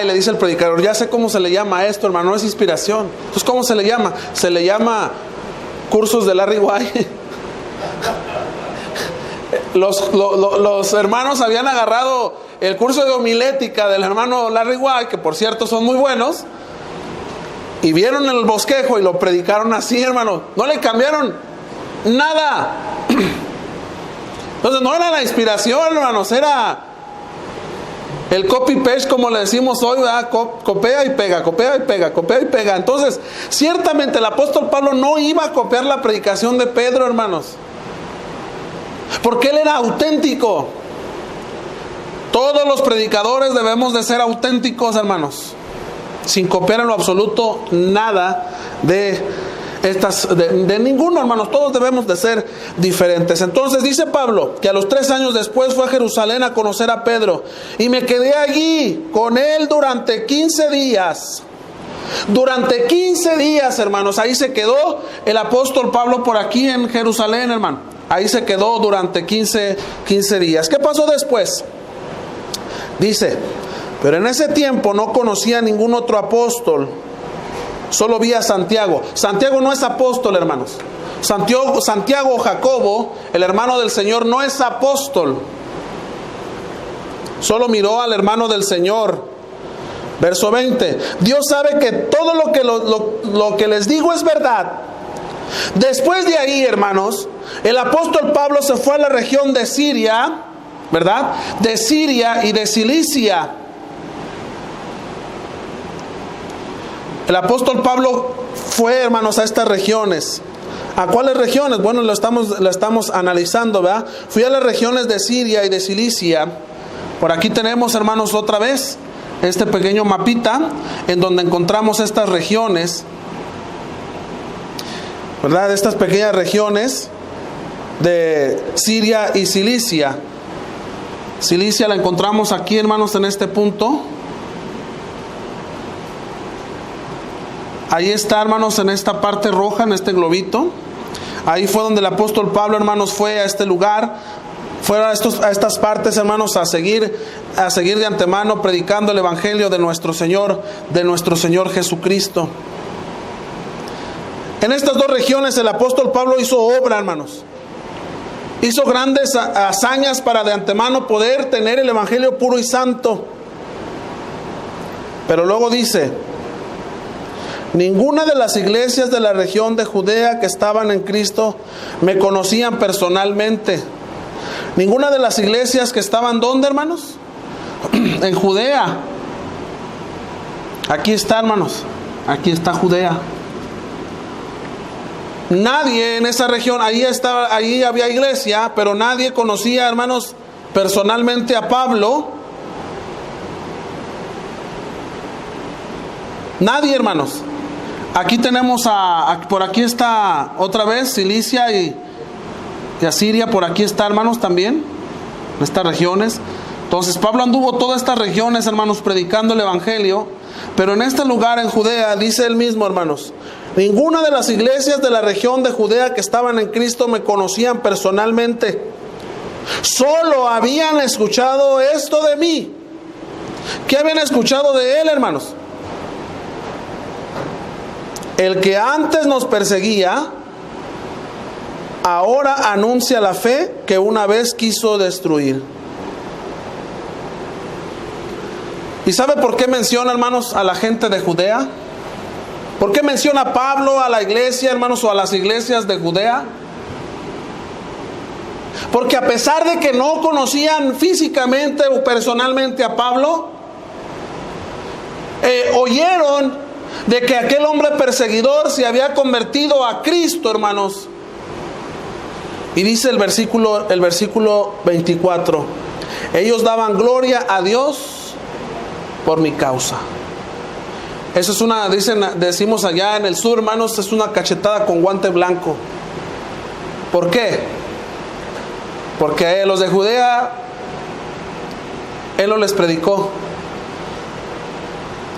Y le dice el predicador: ya sé cómo se le llama esto, hermano, no es inspiración. Entonces, ¿cómo se le llama? Se le llama cursos de Larry White. Los hermanos habían agarrado el curso de homilética del hermano Larry White, que por cierto son muy buenos, y vieron el bosquejo y lo predicaron así, hermano. No le cambiaron nada. Entonces no era la inspiración, hermanos, era el copy-paste, como le decimos hoy, ¿verdad? Copia y pega, copia y pega, copia y pega. Entonces, ciertamente el apóstol Pablo no iba a copiar la predicación de Pedro, hermanos, porque él era auténtico. Todos los predicadores debemos de ser auténticos, hermanos, sin copiar en lo absoluto nada de ninguno, hermanos. Todos debemos de ser diferentes. Entonces dice Pablo que a los 3 años después fue a Jerusalén a conocer a Pedro, y me quedé allí con él durante 15 días. Durante 15 días, hermanos, ahí se quedó el apóstol Pablo por aquí en Jerusalén, hermano. Ahí se quedó durante 15 días. ¿Qué pasó después? Dice: pero en ese tiempo no conocía a ningún otro apóstol, solo vi a Santiago. Santiago no es apóstol, hermanos. Santiago Jacobo, el hermano del Señor, no es apóstol. Solo miró al hermano del Señor. Verso 20. Dios sabe que todo lo que les digo es verdad. Después de ahí, hermanos, el apóstol Pablo se fue a la región de Siria, ¿verdad? De Siria y de Cilicia. El apóstol Pablo fue, hermanos, a estas regiones. ¿A cuáles regiones? Bueno, lo estamos analizando, ¿verdad? Fui a las regiones de Siria y de Cilicia. Por aquí tenemos, hermanos, otra vez este pequeño mapita en donde encontramos estas regiones, ¿verdad? Estas pequeñas regiones de Siria y Cilicia. Cilicia la encontramos aquí, hermanos, en este punto. Ahí está, hermanos, en esta parte roja, en este globito. Ahí fue donde el apóstol Pablo, hermanos, fue a este lugar. Fue a estas partes, hermanos, a seguir de antemano predicando el evangelio de nuestro Señor Jesucristo. En estas dos regiones el apóstol Pablo hizo obra, hermanos. Hizo grandes hazañas para de antemano poder tener el evangelio puro y santo. Pero luego dice: ninguna de las iglesias de la región de Judea que estaban en Cristo me conocían personalmente. Ninguna de las iglesias que estaban, ¿dónde, hermanos? En Judea. Aquí está, hermanos. Aquí está Judea. Nadie en esa región, ahí había iglesia, pero nadie conocía, hermanos, personalmente a Pablo. Nadie, hermanos. Aquí tenemos por aquí está otra vez Cilicia y Asiria, por aquí está, hermanos, también, en estas regiones. Entonces Pablo anduvo todas estas regiones, hermanos, predicando el evangelio. Pero en este lugar, en Judea, dice él mismo, hermanos, ninguna de las iglesias de la región de Judea que estaban en Cristo me conocían personalmente. Solo habían escuchado esto de mí. ¿Qué habían escuchado de él, hermanos? El que antes nos perseguía, ahora anuncia la fe que una vez quiso destruir. ¿Y sabe por qué menciona, hermanos, a la gente de Judea? ¿Por qué menciona Pablo a la iglesia, hermanos, o a las iglesias de Judea? Porque a pesar de que no conocían físicamente o personalmente a Pablo, oyeron de que aquel hombre perseguidor se había convertido a Cristo, hermanos. Y dice el versículo 24, ellos daban gloria a Dios por mi causa. Eso es decimos allá en el sur, hermanos, es una cachetada con guante blanco. ¿Por qué? Porque los de Judea, él no les predicó.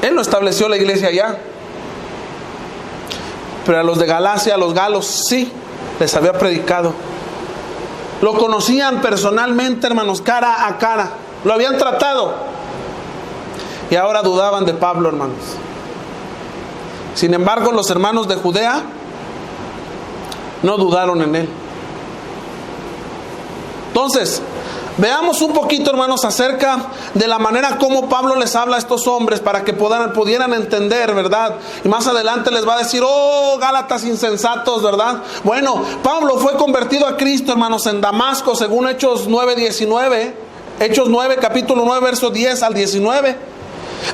Él no estableció la iglesia allá. Pero a los de Galacia, a los galos, sí, les había predicado. Lo conocían personalmente, hermanos, cara a cara. Lo habían tratado. Y ahora dudaban de Pablo, hermanos. Sin embargo, los hermanos de Judea no dudaron en él. Entonces, veamos un poquito, hermanos, acerca de la manera como Pablo les habla a estos hombres para que pudieran entender, ¿verdad? Y más adelante les va a decir, oh, Gálatas insensatos, ¿verdad? Bueno, Pablo fue convertido a Cristo, hermanos, en Damasco, según Hechos 9:19. Hechos 9, capítulo 9, verso 10 al 19.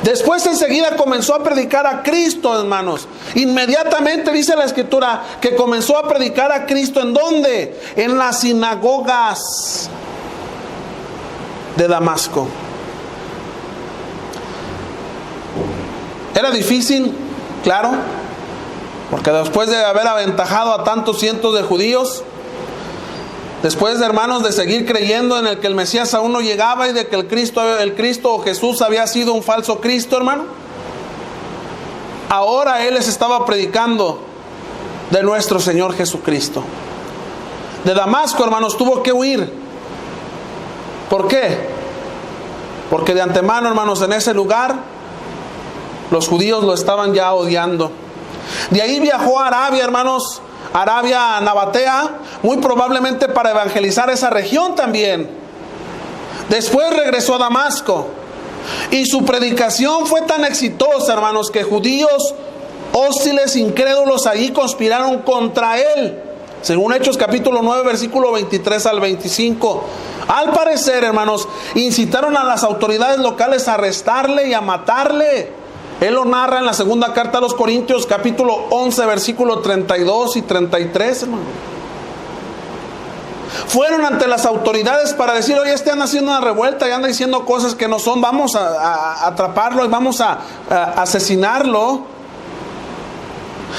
Después enseguida comenzó a predicar a Cristo, hermanos. Inmediatamente dice la Escritura que comenzó a predicar a Cristo. ¿En dónde? En las sinagogas de Damasco. Era difícil, claro, porque después de haber aventajado a tantos cientos de judíos, después de, hermanos, de seguir creyendo en el que el Mesías aún no llegaba y de que el Cristo o Jesús había sido un falso Cristo, hermano, ahora él les estaba predicando de nuestro Señor Jesucristo. De Damasco, hermanos, tuvo que huir. ¿Por qué? Porque de antemano, hermanos, en ese lugar los judíos lo estaban ya odiando. De ahí viajó a Arabia, hermanos, Arabia Nabatea, muy probablemente para evangelizar esa región también. Después regresó a Damasco y su predicación fue tan exitosa, hermanos, que judíos hostiles, incrédulos, allí conspiraron contra él, según Hechos capítulo 9, versículo 23 al 25. Al parecer, hermanos, incitaron a las autoridades locales a arrestarle y a matarle. Él lo narra en la segunda carta a los Corintios, capítulo 11, versículo 32 y 33, hermano. Fueron ante las autoridades para decir, oye, anda haciendo una revuelta y anda diciendo cosas que no son, vamos a atraparlo y vamos a asesinarlo.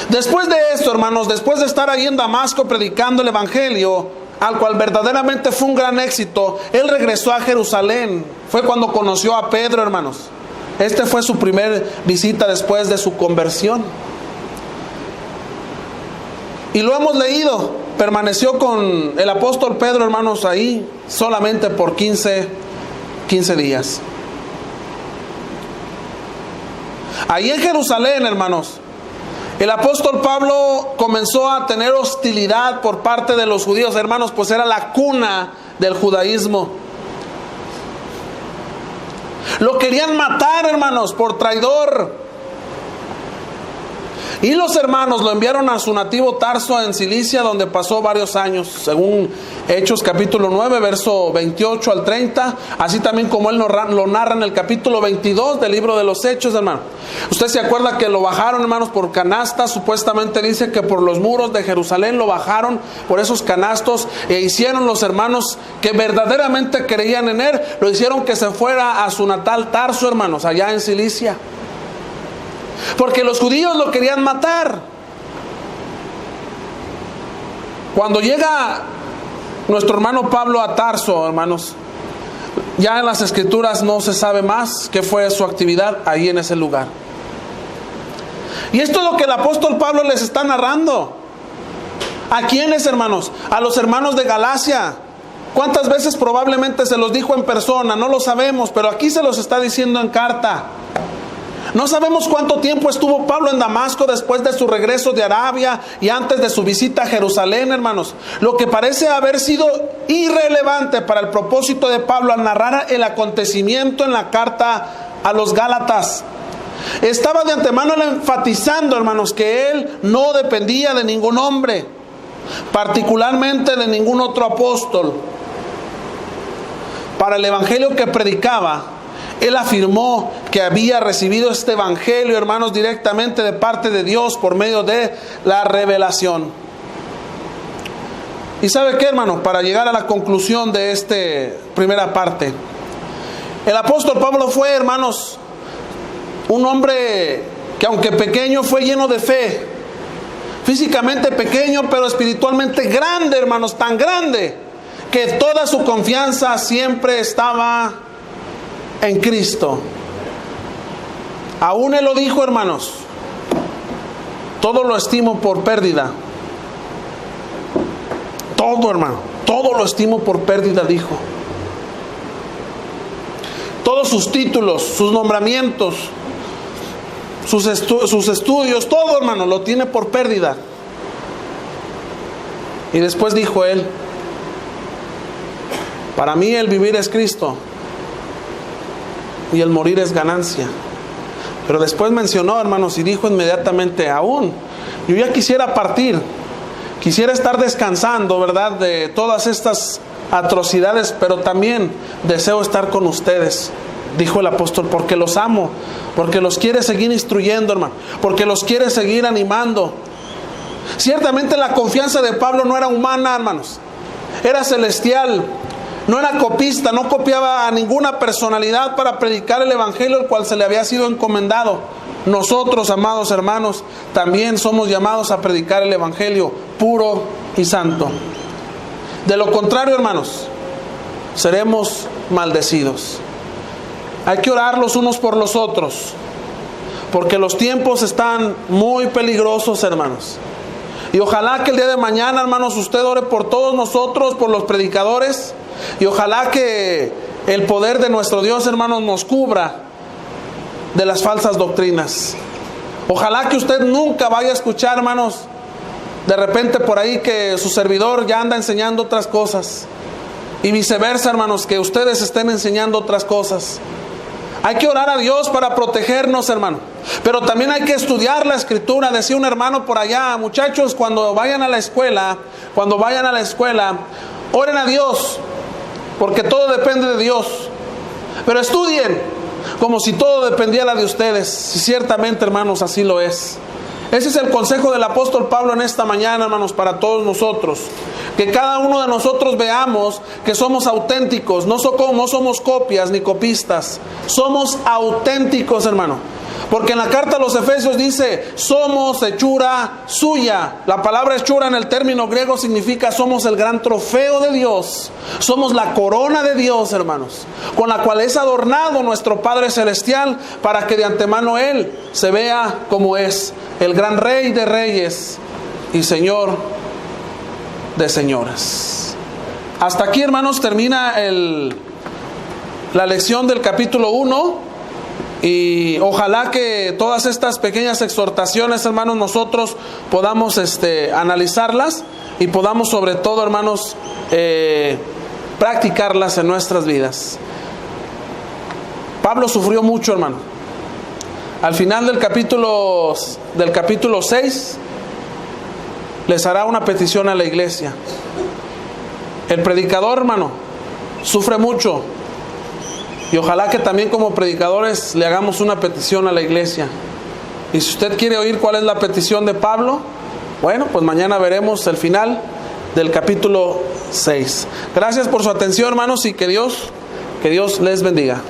Después de esto, hermanos, después de estar ahí en Damasco predicando el evangelio, al cual verdaderamente fue un gran éxito, él regresó a Jerusalén. Fue cuando conoció a Pedro, hermanos. Este fue su primer visita después de su conversión. Y lo hemos leído. Permaneció con el apóstol Pedro, hermanos, ahí solamente por 15 días. Ahí en Jerusalén, hermanos, el apóstol Pablo comenzó a tener hostilidad por parte de los judíos, hermanos, pues era la cuna del judaísmo. Lo querían matar, hermanos, por traidor. Y los hermanos lo enviaron a su nativo Tarso en Cilicia, donde pasó varios años, según Hechos capítulo 9, verso 28 al 30, así también como él lo narra en el capítulo 22 del libro de los Hechos, hermano. Usted se acuerda que lo bajaron, hermanos, por canastas. Supuestamente dice que por los muros de Jerusalén lo bajaron por esos canastos, e hicieron los hermanos que verdaderamente creían en él, lo hicieron que se fuera a su natal Tarso, hermanos, allá en Cilicia. Porque los judíos lo querían matar. Cuando llega nuestro hermano Pablo a Tarso, hermanos, ya en las escrituras no se sabe más qué fue su actividad ahí en ese lugar. Y esto es lo que el apóstol Pablo les está narrando. ¿A quiénes, hermanos? A los hermanos de Galacia. ¿Cuántas veces probablemente se los dijo en persona? No lo sabemos, pero aquí se los está diciendo en carta. No sabemos cuánto tiempo estuvo Pablo en Damasco después de su regreso de Arabia y antes de su visita a Jerusalén, hermanos. Lo que parece haber sido irrelevante para el propósito de Pablo al narrar el acontecimiento en la carta a los Gálatas. Estaba de antemano enfatizando, hermanos, que él no dependía de ningún hombre, particularmente de ningún otro apóstol. Para el evangelio que predicaba, él afirmó que había recibido este evangelio, hermanos, directamente de parte de Dios por medio de la revelación. ¿Y sabe qué, hermano? Para llegar a la conclusión de esta primera parte, el apóstol Pablo fue, hermanos, un hombre que, aunque pequeño, fue lleno de fe. Físicamente pequeño, pero espiritualmente grande, hermanos, tan grande que toda su confianza siempre estaba en Cristo. Aún él lo dijo, hermanos: todo lo estimo por pérdida. Todo, hermano, todo lo estimo por pérdida, dijo. Todos sus títulos, sus nombramientos, sus estudios, todo, hermano, lo tiene por pérdida. Y después dijo él: para mí el vivir es Cristo y el morir es ganancia. Pero después mencionó, hermanos, y dijo inmediatamente: aún yo ya quisiera partir, quisiera estar descansando, ¿verdad?, de todas estas atrocidades, pero también deseo estar con ustedes, dijo el apóstol, porque los amo, porque los quiere seguir instruyendo, hermano, porque los quiere seguir animando. Ciertamente la confianza de Pablo no era humana, hermanos, era celestial. No era copista, no copiaba a ninguna personalidad para predicar el evangelio el cual se le había sido encomendado. Nosotros, amados hermanos, también somos llamados a predicar el evangelio puro y santo. De lo contrario, hermanos, seremos maldecidos. Hay que orar los unos por los otros, porque los tiempos están muy peligrosos, hermanos. Y ojalá que el día de mañana, hermanos, usted ore por todos nosotros, por los predicadores. Y ojalá que el poder de nuestro Dios, hermanos, nos cubra de las falsas doctrinas. Ojalá que usted nunca vaya a escuchar, hermanos, de repente por ahí que su servidor ya anda enseñando otras cosas. Y viceversa, hermanos, que ustedes estén enseñando otras cosas. Hay que orar a Dios para protegernos, hermano. Pero también hay que estudiar la Escritura. Decía un hermano por allá: muchachos, cuando vayan a la escuela, oren a Dios, porque todo depende de Dios. Pero estudien como si todo dependiera de ustedes. Y ciertamente, hermanos, así lo es. Ese es el consejo del apóstol Pablo en esta mañana, hermanos, para todos nosotros. Que cada uno de nosotros veamos que somos auténticos, no somos copias ni copistas. Somos auténticos, hermano. Porque en la carta a los Efesios dice: somos hechura suya. La palabra hechura en el término griego significa somos el gran trofeo de Dios. Somos la corona de Dios, hermanos, con la cual es adornado nuestro Padre Celestial, para que de antemano Él se vea como es, el gran Rey de reyes y Señor de señores. Hasta aquí, hermanos, termina la lección del capítulo 1. Y ojalá que todas estas pequeñas exhortaciones, hermanos, nosotros podamos analizarlas y podamos, sobre todo, hermanos, practicarlas en nuestras vidas. Pablo sufrió mucho, hermano. Al final del capítulo 6 les hará una petición a la iglesia. El predicador, hermano, sufre mucho. Y ojalá que también como predicadores le hagamos una petición a la iglesia. Y si usted quiere oír cuál es la petición de Pablo, bueno, pues mañana veremos el final del capítulo 6. Gracias por su atención, hermanos, y que Dios les bendiga.